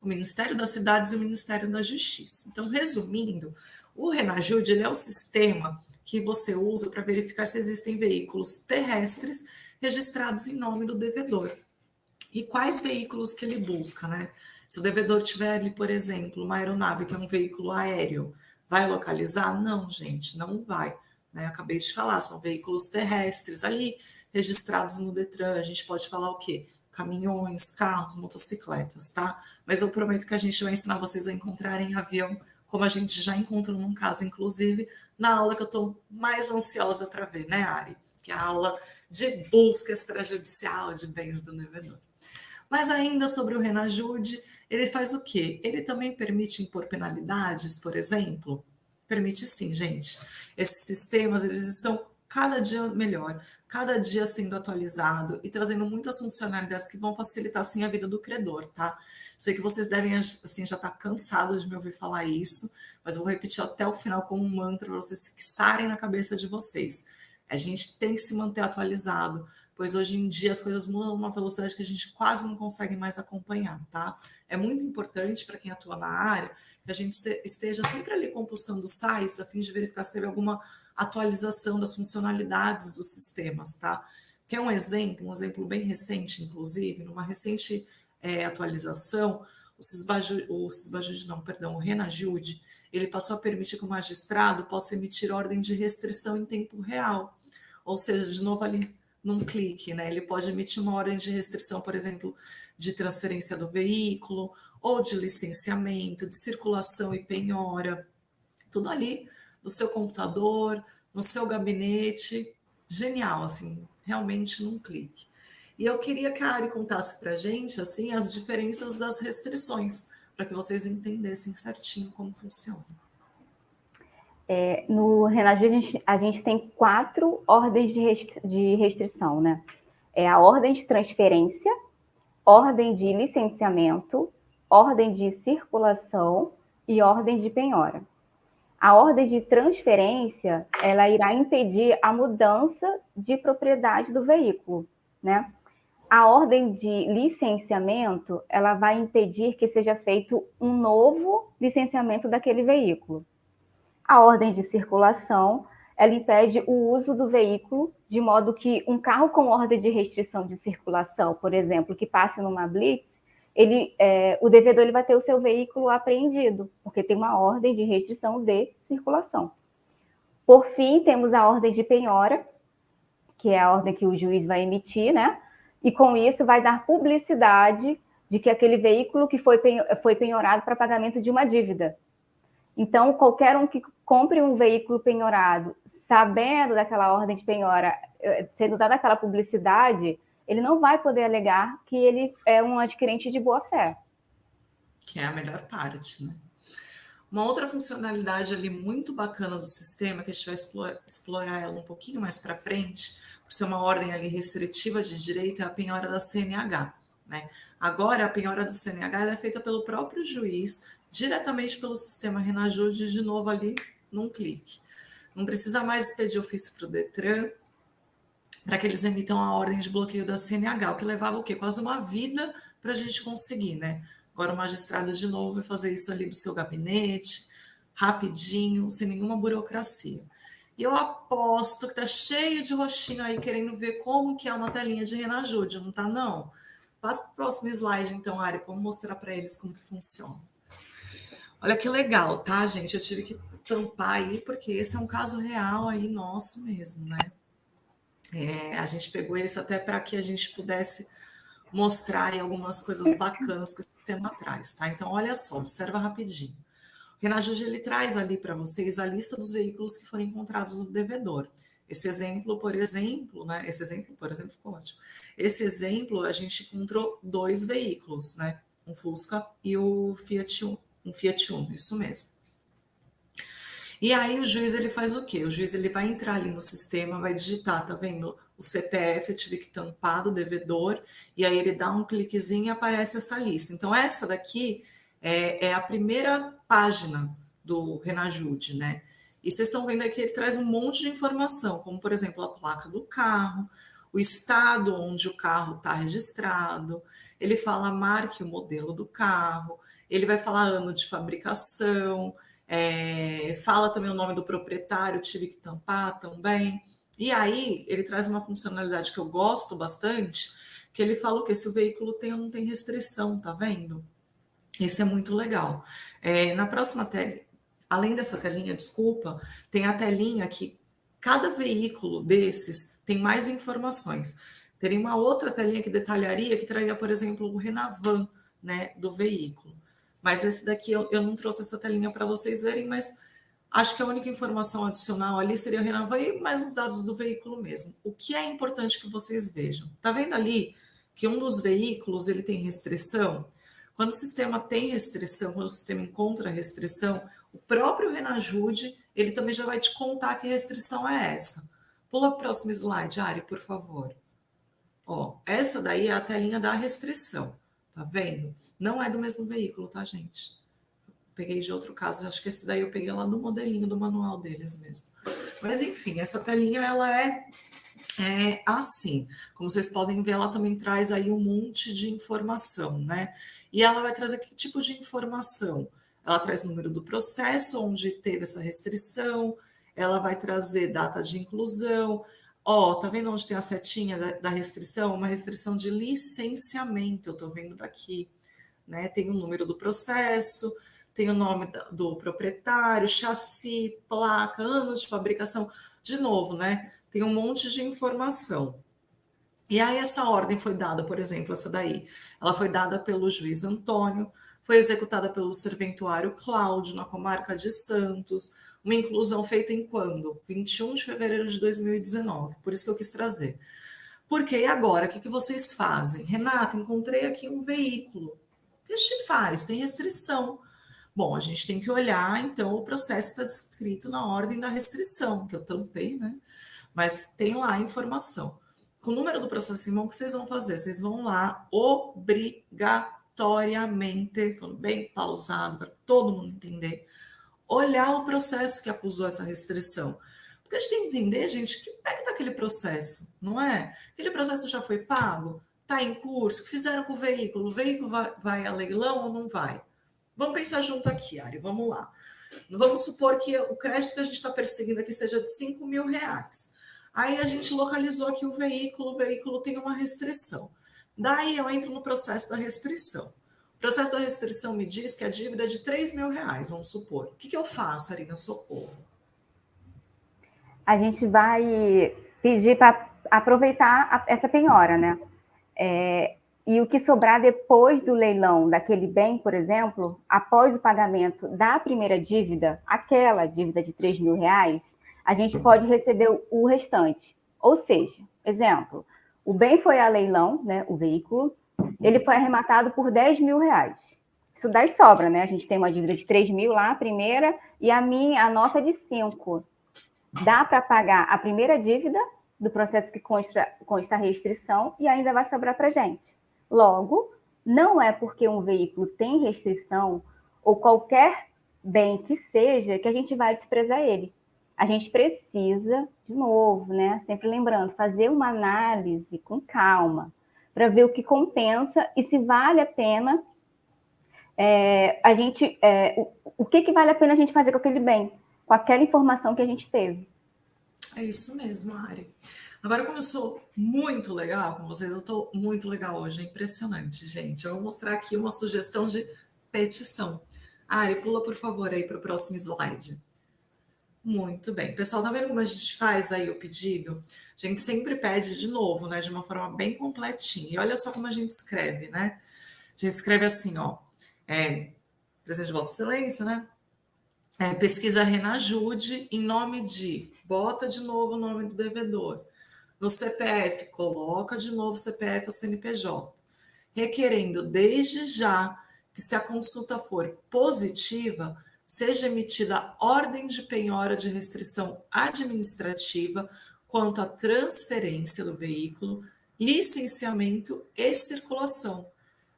o Ministério das Cidades e o Ministério da Justiça. Então, resumindo, o Renajude, ele é o sistema que você usa para verificar se existem veículos terrestres registrados em nome do devedor. E quais veículos que ele busca, né? Se o devedor tiver ali, por exemplo, uma aeronave que é um veículo aéreo, vai localizar? Não, gente, não vai. Né? Eu acabei de falar, são veículos terrestres ali, registrados no Detran. A gente pode falar o quê? Caminhões, carros, motocicletas, tá? Mas eu prometo que a gente vai ensinar vocês a encontrarem avião, como a gente já encontrou num caso, inclusive, na aula que eu estou mais ansiosa para ver, né, Ari? Que é a aula de busca extrajudicial de bens do devedor. Mas ainda sobre o Renajude, ele faz o quê? Ele também permite impor penalidades, por exemplo? Permite sim, gente. Esses sistemas, eles estão cada dia melhor, cada dia sendo atualizado e trazendo muitas funcionalidades que vão facilitar, sim, a vida do credor, tá? Sei que vocês devem, assim, já estar cansados de me ouvir falar isso, mas eu vou repetir até o final como um mantra para vocês fixarem na cabeça de vocês. A gente tem que se manter atualizado, pois hoje em dia as coisas mudam numa velocidade que a gente quase não consegue mais acompanhar, tá? É muito importante para quem atua na área que a gente esteja sempre ali compulsando sites a fim de verificar se teve alguma atualização das funcionalidades dos sistemas, tá? Quer um exemplo bem recente, inclusive, numa recente atualização, o Renajude, ele passou a permitir que o magistrado possa emitir ordem de restrição em tempo real, ou seja, de novo ali num clique, né? Ele pode emitir uma ordem de restrição, por exemplo, de transferência do veículo, ou de licenciamento, de circulação e penhora, tudo ali no seu computador, no seu gabinete, genial, assim, realmente num clique. E eu queria que a Ari contasse para a gente assim, as diferenças das restrições, para que vocês entendessem certinho como funciona. No Renaju, a gente tem 4 ordens de restrição, né? É a ordem de transferência, ordem de licenciamento, ordem de circulação e ordem de penhora. A ordem de transferência, ela irá impedir a mudança de propriedade do veículo, né? A ordem de licenciamento, ela vai impedir que seja feito um novo licenciamento daquele veículo. A ordem de circulação, ela impede o uso do veículo, de modo que um carro com ordem de restrição de circulação, por exemplo, que passe numa blitz, o devedor ele vai ter o seu veículo apreendido, porque tem uma ordem de restrição de circulação. Por fim, temos a ordem de penhora, que é a ordem que o juiz vai emitir, né? E com isso vai dar publicidade de que aquele veículo que foi penhorado para pagamento de uma dívida. Então, qualquer um que compre um veículo penhorado, sabendo daquela ordem de penhora, sendo dada aquela publicidade, ele não vai poder alegar que ele é um adquirente de boa-fé. Que é a melhor parte, né? Uma outra funcionalidade ali muito bacana do sistema, que a gente vai explorar ela um pouquinho mais para frente, por ser uma ordem ali restritiva de direito, é a penhora da CNH. Né? Agora, a penhora do CNH ela é feita pelo próprio juiz, diretamente pelo sistema Renajude, de novo ali num clique. Não precisa mais pedir ofício para o Detran para que eles emitam a ordem de bloqueio da CNH, o que levava o quê? Quase uma vida para a gente conseguir, né? Agora o magistrado de novo vai fazer isso ali do seu gabinete, rapidinho, sem nenhuma burocracia. E eu aposto que tá cheio de roxinho aí querendo ver como que é uma telinha de Renajude, não tá não? Passa para o próximo slide então, Ari, vamos mostrar para eles como que funciona. Olha que legal, tá, gente? Eu tive que tampar aí, porque esse é um caso real aí nosso mesmo, né? A gente pegou esse até para que a gente pudesse mostrar aí algumas coisas bacanas que o sistema traz, tá? Então, olha só, observa rapidinho. O Renajude, ele traz ali para vocês a lista dos veículos que foram encontrados no devedor. Esse exemplo, por exemplo, né? Esse exemplo, por exemplo, ficou ótimo. Esse exemplo, a gente encontrou 2 veículos, né? Um Fusca e o um Fiat Uno, isso mesmo. E aí o juiz ele faz o quê? O juiz ele vai entrar ali no sistema, vai digitar, tá vendo? O CPF, eu tive que tampar do devedor, e aí ele dá um cliquezinho e aparece essa lista. Então essa daqui é a primeira página do Renajude, né? E vocês estão vendo aqui, ele traz um monte de informação, como por exemplo a placa do carro, o estado onde o carro está registrado, ele fala a marca e o modelo do carro, ele vai falar ano de fabricação, fala também o nome do proprietário, tive que tampar também. E aí ele traz uma funcionalidade que eu gosto bastante, que ele fala o que se o veículo tem ou não tem restrição, tá vendo? Isso é muito legal. Na próxima tela, além dessa telinha, desculpa, tem a telinha que cada veículo desses tem mais informações. Teria uma outra telinha que detalharia, que traria, por exemplo, o Renavan, né, do veículo. Mas esse daqui eu não trouxe essa telinha para vocês verem, mas acho que a única informação adicional ali seria o Renavan e mais os dados do veículo mesmo. O que é importante que vocês vejam? Tá vendo ali que um dos veículos ele tem restrição? Quando o sistema tem restrição, quando o sistema encontra restrição, o próprio Renajude, ele também já vai te contar que restrição é essa. Pula para o próximo slide, Ari, por favor. Ó, essa daí é a telinha da restrição, tá vendo? Não é do mesmo veículo, tá, gente? Peguei de outro caso, acho que esse daí eu peguei lá do modelinho do manual deles mesmo. Mas, enfim, essa telinha, ela é assim. Como vocês podem ver, ela também traz aí um monte de informação, né? E ela vai trazer que tipo de informação? Ela traz o número do processo, onde teve essa restrição, ela vai trazer data de inclusão. Ó, tá vendo onde tem a setinha da restrição? Uma restrição de licenciamento, eu tô vendo daqui, né? Tem o número do processo, tem o nome do proprietário, chassi, placa, anos de fabricação. De novo, né? Tem um monte de informação. E aí essa ordem foi dada, por exemplo, essa daí, ela foi dada pelo juiz Antônio, foi executada pelo serventuário Cláudio, na comarca de Santos, uma inclusão feita em quando? 21 de fevereiro de 2019, por isso que eu quis trazer. Porque e agora, o que vocês fazem? Renata, encontrei aqui um veículo. O que a gente faz? Tem restrição. Bom, a gente tem que olhar, então, o processo está descrito na ordem da restrição, que eu tampei, né? Mas tem lá a informação. Com o número do processo em mão, o que vocês vão fazer? Vocês vão lá obrigatoriamente, falando bem pausado, para todo mundo entender, olhar o processo que acusou essa restrição. Porque a gente tem que entender, gente, que pé que está aquele processo, não é? Aquele processo já foi pago? Está em curso? O que fizeram com o veículo? O veículo vai a leilão ou não vai? Vamos pensar junto aqui, Ari, vamos lá. Vamos supor que o crédito que a gente está perseguindo aqui seja de R$ 5.000. Aí a gente localizou aqui o veículo tem uma restrição. Daí eu entro no processo da restrição. O processo da restrição me diz que a dívida é de R$ 3.000, vamos supor. O que eu faço, Arina? Socorro. A gente vai pedir para aproveitar essa penhora, né? E o que sobrar depois do leilão daquele bem, por exemplo, após o pagamento da primeira dívida, aquela dívida de R$ 3.000, a gente pode receber o restante. Ou seja, exemplo, o bem foi a leilão, né, o veículo, ele foi arrematado por R$ 10.000. Isso daí sobra, né? A gente tem uma dívida de 3.000 lá, a primeira, e a nossa é de 5. Dá para pagar a primeira dívida do processo que consta a restrição e ainda vai sobrar para a gente. Logo, não é porque um veículo tem restrição ou qualquer bem que seja que a gente vai desprezar ele. A gente precisa, de novo, né, sempre lembrando, fazer uma análise com calma para ver o que compensa e se vale a pena o que vale a pena a gente fazer com aquele bem, com aquela informação que a gente teve. É isso mesmo, Ari. Agora, como eu sou muito legal com vocês, eu estou muito legal hoje, é impressionante, gente. Eu vou mostrar aqui uma sugestão de petição. Ari, pula, por favor, aí para o próximo slide. Muito bem. Pessoal, tá vendo como a gente faz aí o pedido? A gente sempre pede de novo, né? De uma forma bem completinha. E olha só como a gente escreve, né? A gente escreve assim, ó. Presidente de Vossa Excelência, né? Pesquisa Renajude em nome de... Bota de novo o nome do devedor. No CPF, coloca de novo o CPF ou CNPJ. Requerendo desde já que, se a consulta for positiva, seja emitida ordem de penhora de restrição administrativa quanto à transferência do veículo, licenciamento e circulação,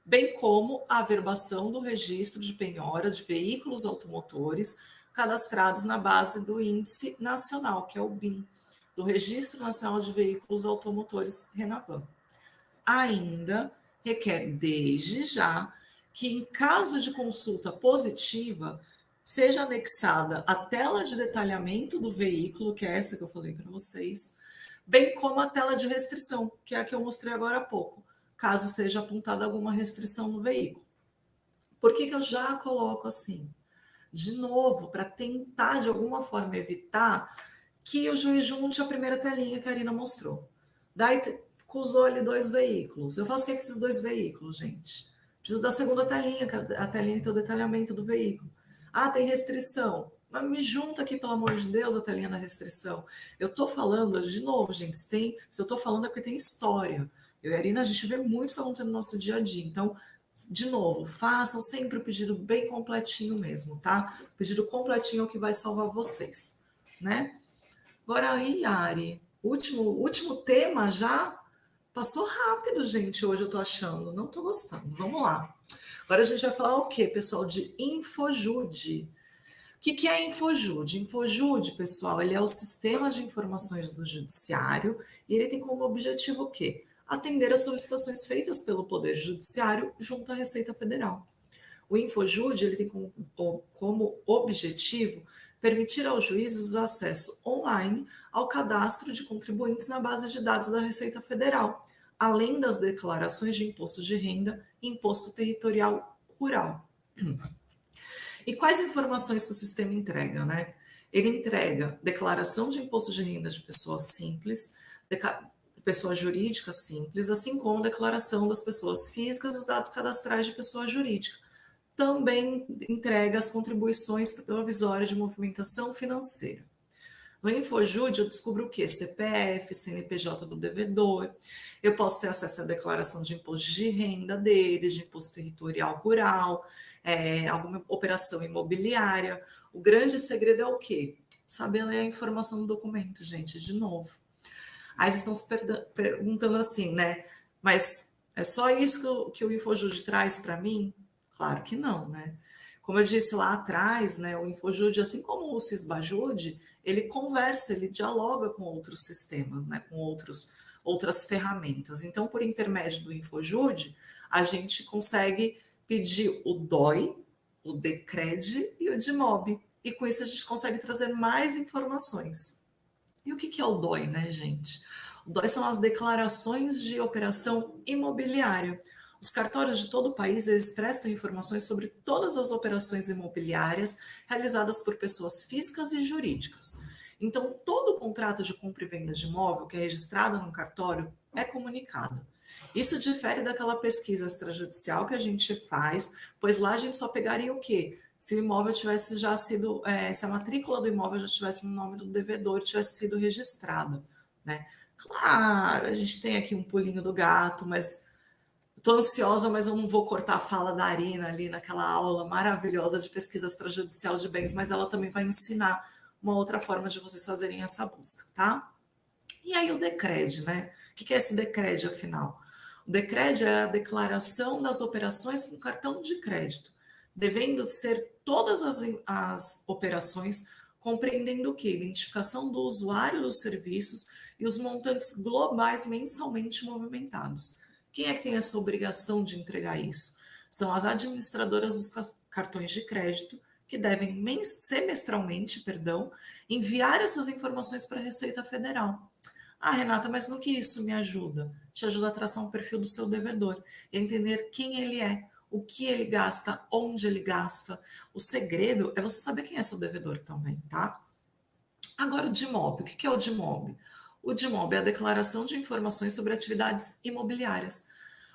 bem como a averbação do registro de penhora de veículos automotores cadastrados na base do Índice Nacional, que é o BIM, do Registro Nacional de Veículos Automotores Renavan. Ainda requer, desde já, que, em caso de consulta positiva, seja anexada a tela de detalhamento do veículo, que é essa que eu falei para vocês, bem como a tela de restrição, que é a que eu mostrei agora há pouco, caso seja apontada alguma restrição no veículo. Por que eu já coloco assim? De novo, para tentar, de alguma forma, evitar que o juiz junte a primeira telinha que a Arina mostrou. Daí acusou ali 2 veículos. Eu faço o que é com esses 2 veículos, gente? Preciso da segunda telinha, que a telinha tem o detalhamento do veículo. Ah, tem restrição. Mas me junta aqui, pelo amor de Deus, a telinha da restrição. Eu estou falando, de novo, gente, se eu estou falando é porque tem história. Eu e a Arina, a gente vê muito isso acontecendo no nosso dia a dia. Então, de novo, façam sempre o pedido bem completinho mesmo, tá? O pedido completinho é o que vai salvar vocês, né? Agora aí, Ari, último tema já passou rápido, gente, hoje eu tô achando. Não tô gostando. Vamos lá. Agora a gente vai falar o quê, pessoal? De Infojude. O que é Infojude? Infojude, pessoal, ele é o sistema de informações do Judiciário e ele tem como objetivo o quê? Atender às solicitações feitas pelo Poder Judiciário junto à Receita Federal. O Infojude ele tem como objetivo permitir aos juízes o acesso online ao cadastro de contribuintes na base de dados da Receita Federal, além das declarações de imposto de renda e imposto territorial rural. E quais informações que o sistema entrega, né? Ele entrega declaração de imposto de renda de pessoas simples, pessoa jurídica simples, assim como declaração das pessoas físicas e os dados cadastrais de pessoa jurídica. Também entrega as contribuições provisórias de movimentação financeira. No InfoJude, eu descubro o quê? CPF, CNPJ do devedor, eu posso ter acesso à declaração de imposto de renda dele, de imposto territorial rural, alguma operação imobiliária. O grande segredo é o quê? Saber ler a informação do documento, gente, de novo. Aí vocês estão se perguntando assim, né? Mas é só isso que o InfoJude traz para mim? Claro que não, né? Como eu disse lá atrás, né, o InfoJude, assim como o Sisbajude, ele conversa, ele dialoga com outros sistemas, né, com outras ferramentas. Então, por intermédio do InfoJude, a gente consegue pedir o DOI, o Decred e o DIMOB. E com isso a gente consegue trazer mais informações. E o que é o DOI, né, gente? O DOI são as declarações de operação imobiliária. Os cartórios de todo o país, eles prestam informações sobre todas as operações imobiliárias realizadas por pessoas físicas e jurídicas. Então, todo contrato de compra e venda de imóvel que é registrado no cartório é comunicado. Isso difere daquela pesquisa extrajudicial que a gente faz, pois lá a gente só pegaria o quê? Se o imóvel tivesse já sido, se a matrícula do imóvel já tivesse no nome do devedor, tivesse sido registrada, né? Claro, a gente tem aqui um pulinho do gato, mas estou ansiosa, mas eu não vou cortar a fala da Arina ali naquela aula maravilhosa de pesquisa extrajudicial de bens, mas ela também vai ensinar uma outra forma de vocês fazerem essa busca, tá? E aí o DECRED, né? O que é esse DECRED, afinal? O DECRED é a declaração das operações com cartão de crédito, devendo ser todas as operações, compreendendo o quê? Identificação do usuário dos serviços e os montantes globais mensalmente movimentados. Quem é que tem essa obrigação de entregar isso? São as administradoras dos cartões de crédito, que devem semestralmente, enviar essas informações para a Receita Federal. Ah, Renata, mas no que isso me ajuda? Te ajuda a traçar um perfil do seu devedor e a entender quem ele é, o que ele gasta, onde ele gasta. O segredo é você saber quem é seu devedor também, tá? Agora, o DIMOB. O que é o DIMOB? O DIMOB é a declaração de informações sobre atividades imobiliárias.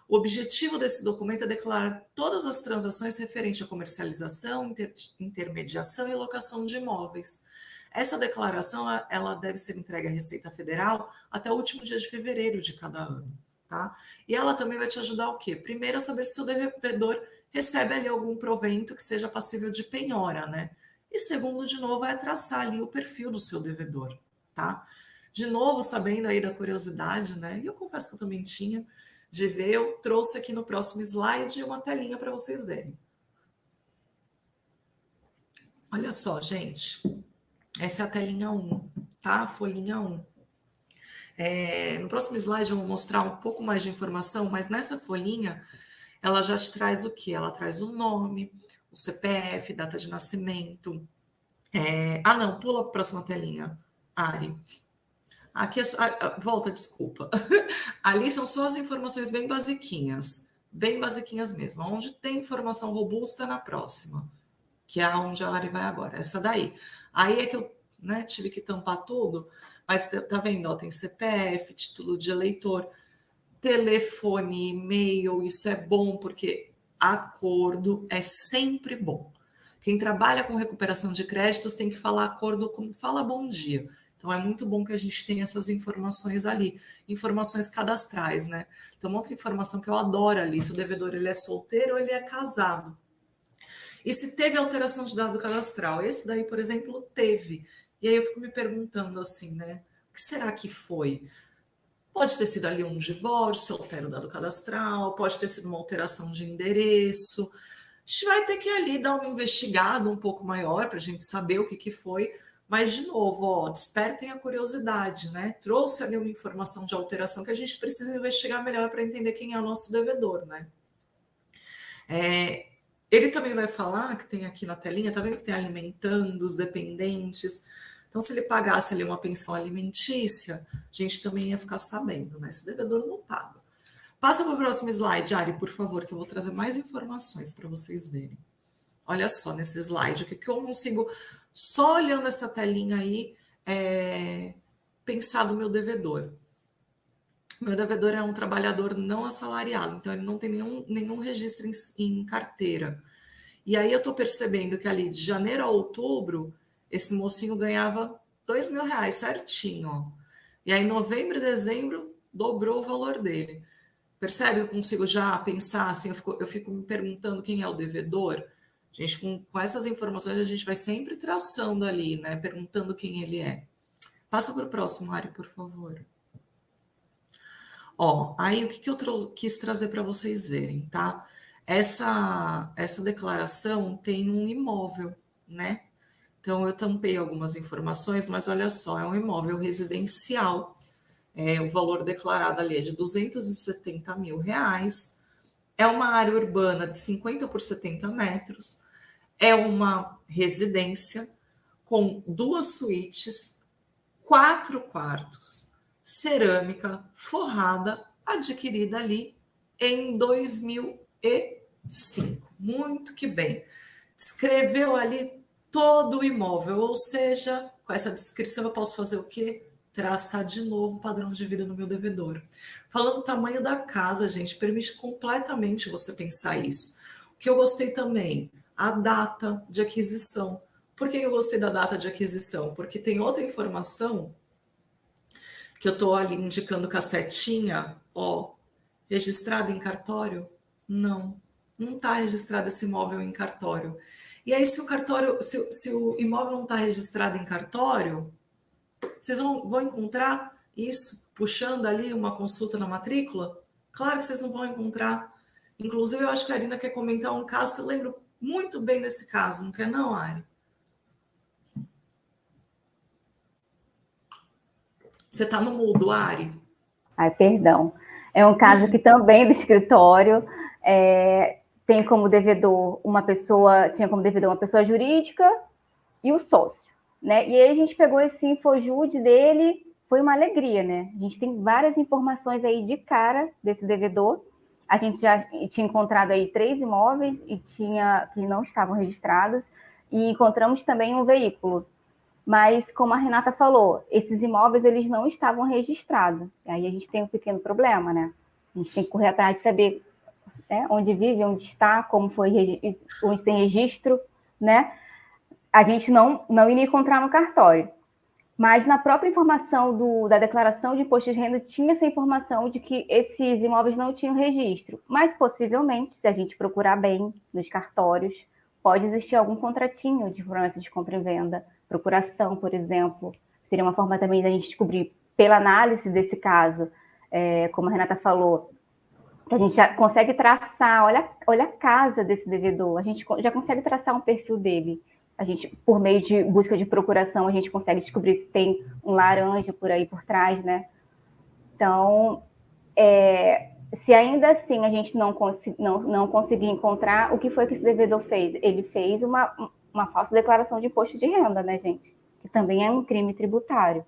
O objetivo desse documento é declarar todas as transações referentes à comercialização, intermediação e locação de imóveis. Essa declaração ela deve ser entregue à Receita Federal até o último dia de fevereiro de cada ano, tá? E ela também vai te ajudar o quê? Primeiro, a saber se o seu devedor recebe ali algum provento que seja passível de penhora, né? E segundo, de novo, é traçar ali o perfil do seu devedor, tá? De novo, sabendo aí da curiosidade, né? E eu confesso que eu também tinha de ver, eu trouxe aqui no próximo slide uma telinha para vocês verem. Olha só, gente. Essa é a telinha 1, tá? A folhinha 1. No próximo slide eu vou mostrar um pouco mais de informação, mas nessa folhinha ela já te traz o quê? Ela traz o nome, o CPF, data de nascimento. Não, pula para a próxima telinha, Ari. Aqui volta, desculpa. Ali são só as informações bem basiquinhas mesmo. Onde tem informação robusta na próxima, que é onde a Ari vai agora, essa daí. Aí é que eu tive que tampar tudo, mas tá vendo? Ó, tem CPF, título de eleitor, telefone, e-mail, isso é bom porque acordo é sempre bom. Quem trabalha com recuperação de créditos tem que falar acordo como fala bom dia. Então, é muito bom que a gente tenha essas informações ali, informações cadastrais, né? Então, outra informação que eu adoro ali, se o devedor ele é solteiro ou ele é casado. E se teve alteração de dado cadastral? Esse daí, por exemplo, teve. E aí eu fico me perguntando assim, né? O que será que foi? Pode ter sido ali um divórcio, altera o dado cadastral, pode ter sido uma alteração de endereço. A gente vai ter que ali dar uma investigada um pouco maior para a gente saber o que foi. Mas, de novo, ó, despertem a curiosidade, né? Trouxe ali uma informação de alteração que a gente precisa investigar melhor para entender quem é o nosso devedor, né? Ele também vai falar, que tem aqui na telinha, tá vendo que tem alimentando os dependentes. Então, se ele pagasse ali uma pensão alimentícia, a gente também ia ficar sabendo, né? Esse devedor não paga. Passa para o próximo slide, Ari, por favor, que eu vou trazer mais informações para vocês verem. Olha só nesse slide, o que eu consigo, só olhando essa telinha aí, pensar do meu devedor. Meu devedor é um trabalhador não assalariado, então ele não tem nenhum registro em carteira. E aí eu estou percebendo que ali de janeiro a outubro, esse mocinho ganhava R$ 2.000 certinho, ó. E aí, novembro e dezembro, dobrou o valor dele. Percebe? Eu consigo já pensar assim, eu fico me perguntando quem é o devedor. Gente, com essas informações, a gente vai sempre traçando ali, né? Perguntando quem ele é. Passa para o próximo, Ari, por favor. Ó, aí o que eu quis trazer para vocês verem, tá? Essa declaração tem um imóvel, né? Então, eu tampei algumas informações, mas olha só, é um imóvel residencial. O valor declarado ali é de R$ 270 mil. É uma área urbana de 50 por 70 metros. É uma residência com 2 suítes, 4 quartos, cerâmica forrada, adquirida ali em 2005. Muito que bem. Escreveu ali todo o imóvel, ou seja, com essa descrição eu posso fazer o quê? Traçar de novo o padrão de vida no meu devedor. Falando do tamanho da casa, gente, permite completamente você pensar isso. O que eu gostei também, a data de aquisição. Por que eu gostei da data de aquisição? Porque tem outra informação que eu estou ali indicando com a setinha, ó, registrado em cartório? Não, não está registrado esse imóvel em cartório. E aí, se o imóvel não está registrado em cartório, vocês vão encontrar isso puxando ali uma consulta na matrícula? Claro que vocês não vão encontrar. Inclusive, eu acho que a Arina quer comentar um caso que eu lembro muito bem desse caso, não quer não, Ari? Você está no mudo, Ari? Ai, perdão. É um caso que também do escritório tem como devedor tinha como devedor uma pessoa jurídica e o sócio, né? E aí a gente pegou esse Infojude dele, foi uma alegria, né? A gente tem várias informações aí de cara desse devedor. A gente já tinha encontrado aí 3 imóveis que não estavam registrados e encontramos também um veículo. Mas, como a Renata falou, esses imóveis eles não estavam registrados. Aí a gente tem um pequeno problema, né? A gente tem que correr atrás de saber onde vive, onde está, como foi, onde tem registro, né? A gente não iria encontrar no cartório. Mas na própria informação da declaração de imposto de renda tinha essa informação de que esses imóveis não tinham registro. Mas possivelmente, se a gente procurar bem nos cartórios, pode existir algum contratinho de promessa de compra e venda, procuração, por exemplo. Seria uma forma também da gente descobrir, pela análise desse caso, como a Renata falou, que a gente já consegue traçar, olha a casa desse devedor, a gente já consegue traçar um perfil dele. A gente, por meio de busca de procuração, a gente consegue descobrir se tem um laranja por aí por trás, né? Então, se ainda assim a gente não conseguir encontrar, o que foi que esse devedor fez? Ele fez uma falsa declaração de imposto de renda, né, gente? Que também é um crime tributário.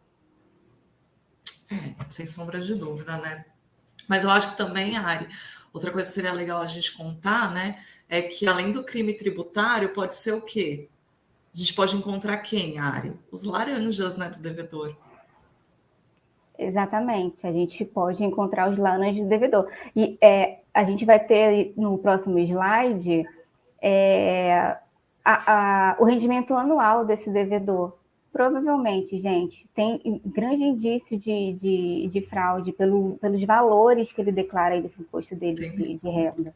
Sem sombra de dúvida, né? Mas eu acho que também, Ari, outra coisa que seria legal a gente contar, né, é que além do crime tributário, pode ser o quê? A gente pode encontrar quem, Ari? Os laranjas, né, do devedor. Exatamente, a gente pode encontrar os laranjas do devedor. E a gente vai ter no próximo slide o rendimento anual desse devedor. Provavelmente, gente, tem grande indício de fraude pelos valores que ele declara aí desse imposto dele de renda.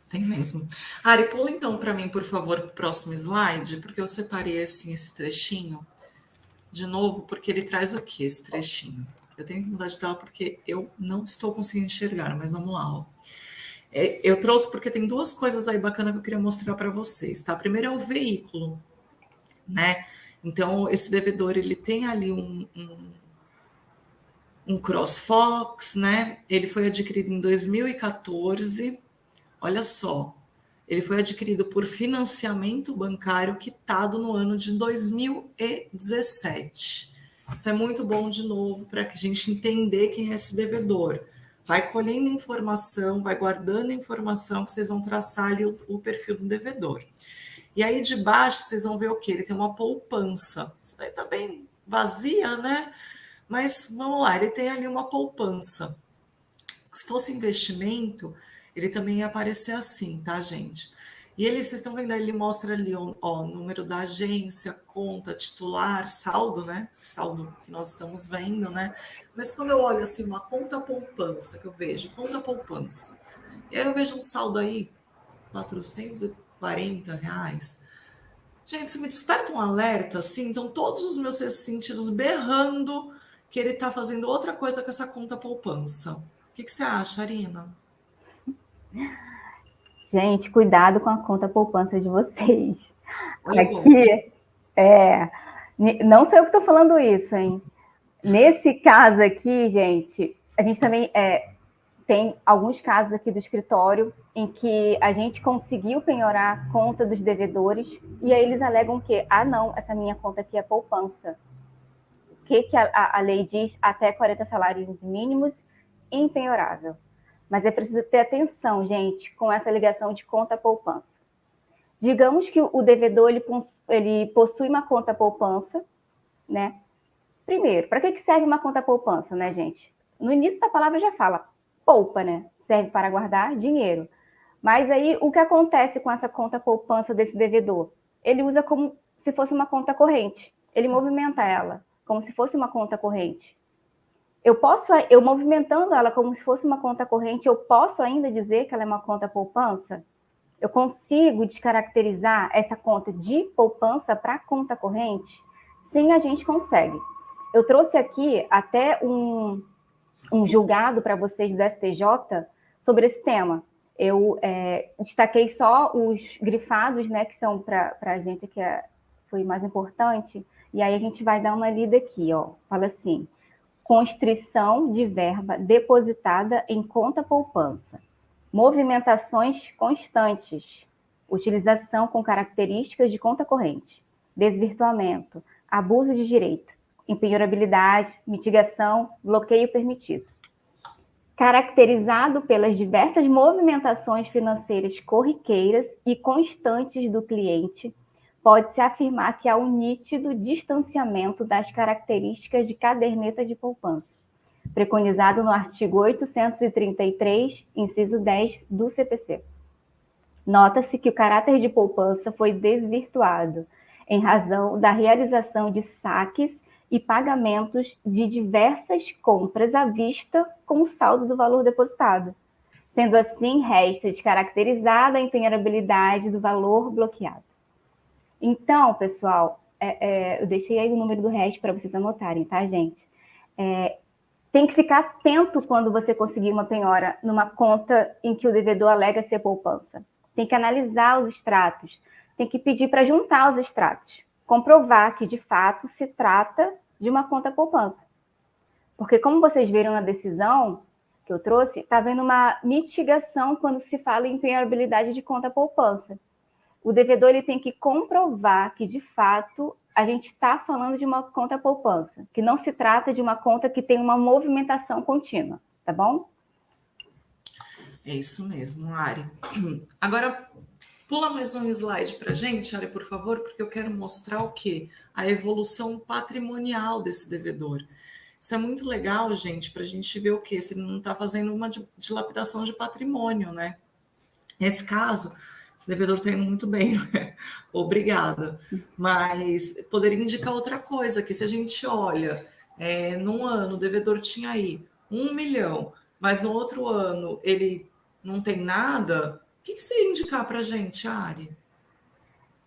Tem mesmo. Ari, pula então para mim, por favor, para o próximo slide, porque eu separei assim esse trechinho de novo, porque ele traz o que esse trechinho? Eu tenho que mudar de tela porque eu não estou conseguindo enxergar, mas vamos lá. Ó. Eu trouxe porque tem 2 coisas aí bacanas que eu queria mostrar para vocês, tá? Primeiro é o veículo, né? Então, esse devedor, ele tem ali um CrossFox, né? Ele foi adquirido em 2014. Olha só, ele foi adquirido por financiamento bancário quitado no ano de 2017. Isso é muito bom, de novo, para a gente entender quem é esse devedor. Vai colhendo informação, vai guardando informação que vocês vão traçar ali o perfil do devedor. E aí de baixo vocês vão ver o quê? Ele tem uma poupança. Isso daí tá bem vazia, né? Mas vamos lá, ele tem ali uma poupança. Se fosse investimento, ele também ia aparecer assim, tá, gente? E ele, vocês estão vendo aí, ele mostra ali ó, o número da agência, conta, titular, saldo, né? Esse saldo que nós estamos vendo, né? Mas quando eu olho assim, uma conta poupança, que eu vejo, conta poupança, e aí eu vejo um saldo aí, R$ 440. Gente, isso me desperta um alerta, assim, então todos os meus sentidos berrando que ele está fazendo outra coisa com essa conta poupança. O que você acha, Arina? Gente, cuidado com a conta poupança de vocês. Olha, Aqui, não sei eu que estou falando isso, hein? Nesse caso aqui, gente, a gente também tem alguns casos aqui do escritório em que a gente conseguiu penhorar a conta dos devedores e aí eles alegam que, não, essa minha conta aqui é poupança. O que a lei diz? Até 40 salários mínimos, impenhorável. Mas é preciso ter atenção, gente, com essa ligação de conta poupança. Digamos que o devedor ele possui uma conta poupança, né? Primeiro, para que serve uma conta poupança, né, gente? No início da palavra já fala poupa, né? Serve para guardar dinheiro. Mas aí o que acontece com essa conta poupança desse devedor? Ele usa como se fosse uma conta corrente. Ele movimenta ela como se fosse uma conta corrente. Eu movimentando ela como se fosse uma conta corrente, eu posso ainda dizer que ela é uma conta poupança? Eu consigo descaracterizar essa conta de poupança para conta corrente? Sim, a gente consegue. Eu trouxe aqui até um julgado para vocês do STJ sobre esse tema. Eu destaquei só os grifados, né, que são para a gente que foi mais importante, e aí a gente vai dar uma lida aqui, ó. Fala assim: constrição de verba depositada em conta poupança, movimentações constantes, utilização com características de conta corrente, desvirtuamento, abuso de direito, impenhorabilidade, mitigação, bloqueio permitido. Caracterizado pelas diversas movimentações financeiras corriqueiras e constantes do cliente, pode-se afirmar que há um nítido distanciamento das características de caderneta de poupança, preconizado no artigo 833, inciso 10 do CPC. Nota-se que o caráter de poupança foi desvirtuado em razão da realização de saques e pagamentos de diversas compras à vista com o saldo do valor depositado. Sendo assim, resta descaracterizada a impenhorabilidade do valor bloqueado. Então, pessoal, eu deixei aí o número do REST para vocês anotarem, tá, gente? Tem que ficar atento quando você conseguir uma penhora numa conta em que o devedor alega ser poupança. Tem que analisar os extratos, tem que pedir para juntar os extratos, comprovar que, de fato, se trata de uma conta poupança. Porque, como vocês viram na decisão que eu trouxe, está havendo uma mitigação quando se fala em penhorabilidade de conta poupança. O devedor ele tem que comprovar que, de fato, a gente está falando de uma conta poupança, que não se trata de uma conta que tem uma movimentação contínua, tá bom? É isso mesmo, Ari. Agora, pula mais um slide para a gente, Ari, por favor, porque eu quero mostrar o quê? A evolução patrimonial desse devedor. Isso é muito legal, gente, para a gente ver o quê? Se ele não está fazendo uma dilapidação de patrimônio, né? Nesse caso, esse devedor está indo muito bem, né? Obrigada. Mas poderia indicar outra coisa, que se a gente olha, num ano o devedor tinha aí 1 milhão, mas no outro ano ele não tem nada, o que você ia indicar para a gente, Ari?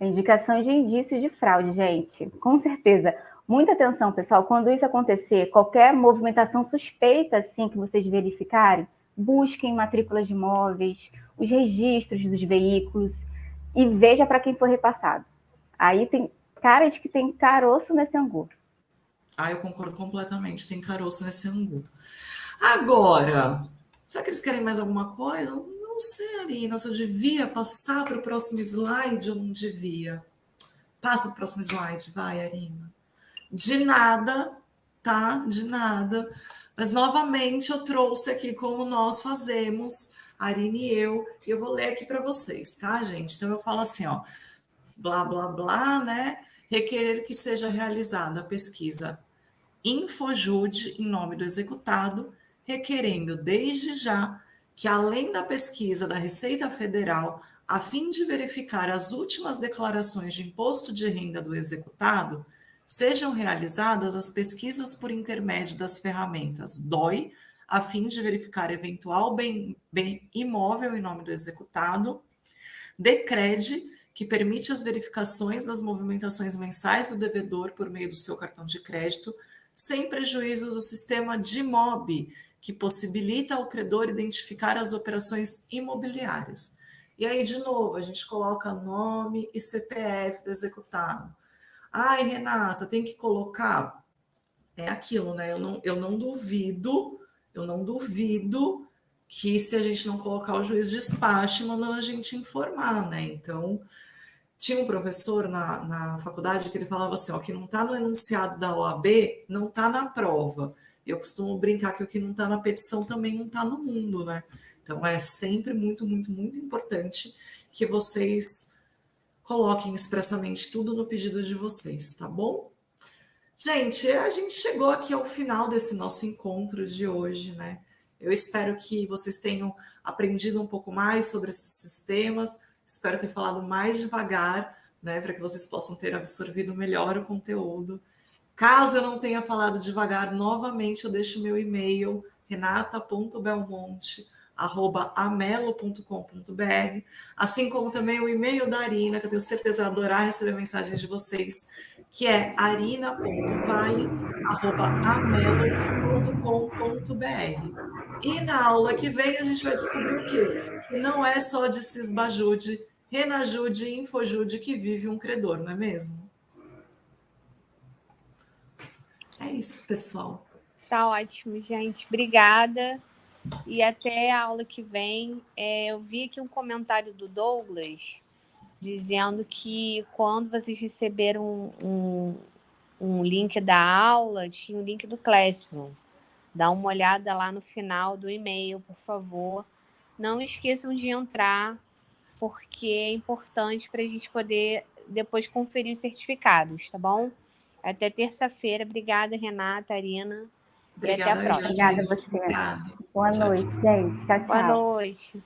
Indicação de indício de fraude, gente. Com certeza. Muita atenção, pessoal. Quando isso acontecer, qualquer movimentação suspeita, assim, que vocês verificarem, busquem matrículas de imóveis, os registros dos veículos e veja para quem foi repassado. Aí tem cara de que tem caroço nesse angu. Eu concordo completamente. Tem caroço nesse angu. Agora, será que eles querem mais alguma coisa? Não sei, Arina, se eu devia passar para o próximo slide ou não devia. Passa para o próximo slide, vai, Arina. De nada, tá? De nada. Mas, novamente, eu trouxe aqui como nós fazemos, Arina e eu vou ler aqui para vocês, tá, gente? Então, eu falo assim, ó, blá, blá, blá, né? Requerer que seja realizada a pesquisa Infojude em nome do executado, requerendo desde já que, além da pesquisa da Receita Federal, A fim de verificar as últimas declarações de imposto de renda do executado, sejam realizadas as pesquisas por intermédio das ferramentas DOI, a fim de verificar eventual bem imóvel em nome do executado, DECRED, que permite as verificações das movimentações mensais do devedor por meio do seu cartão de crédito, sem prejuízo do sistema DIMOB, que possibilita ao credor identificar as operações imobiliárias. E aí, de novo, a gente coloca nome e CPF do executado. Ai, Renata, tem que colocar... É aquilo, né? Eu não duvido que se a gente não colocar o juiz despache, mandando a gente informar, né? Então, tinha um professor na faculdade que ele falava assim, ó, que não está no enunciado da OAB, não está na prova. Eu costumo brincar que o que não está na petição também não está no mundo, né? Então, é sempre muito, muito, muito importante que vocês coloquem expressamente tudo no pedido de vocês, tá bom? Gente, a gente chegou aqui ao final desse nosso encontro de hoje, né? Eu espero que vocês tenham aprendido um pouco mais sobre esses sistemas, espero ter falado mais devagar, né, para que vocês possam ter absorvido melhor o conteúdo. Caso eu não tenha falado devagar, novamente eu deixo o meu e-mail, renata.belmonte@amelo.com.br, assim como também o e-mail da Arina, que eu tenho certeza de adorar receber mensagens de vocês, que é arina.vale@amelo.com.br. E na aula que vem a gente vai descobrir o quê? Que não é só de Cisbajude, Renajude e Infojude que vive um credor, não é mesmo? É isso, pessoal. Tá ótimo, gente. Obrigada. E até a aula que vem. Eu vi aqui um comentário do Douglas dizendo que quando vocês receberam um link da aula, tinha o link do Classroom. Dá uma olhada lá no final do e-mail, por favor. Não esqueçam de entrar, porque é importante para a gente poder depois conferir os certificados, tá bom? Até terça-feira. Obrigada, Renata, Arina. Obrigada, e até a próxima. Obrigada a você. Obrigada. Boa noite, gente. Tchau, tchau. Boa noite.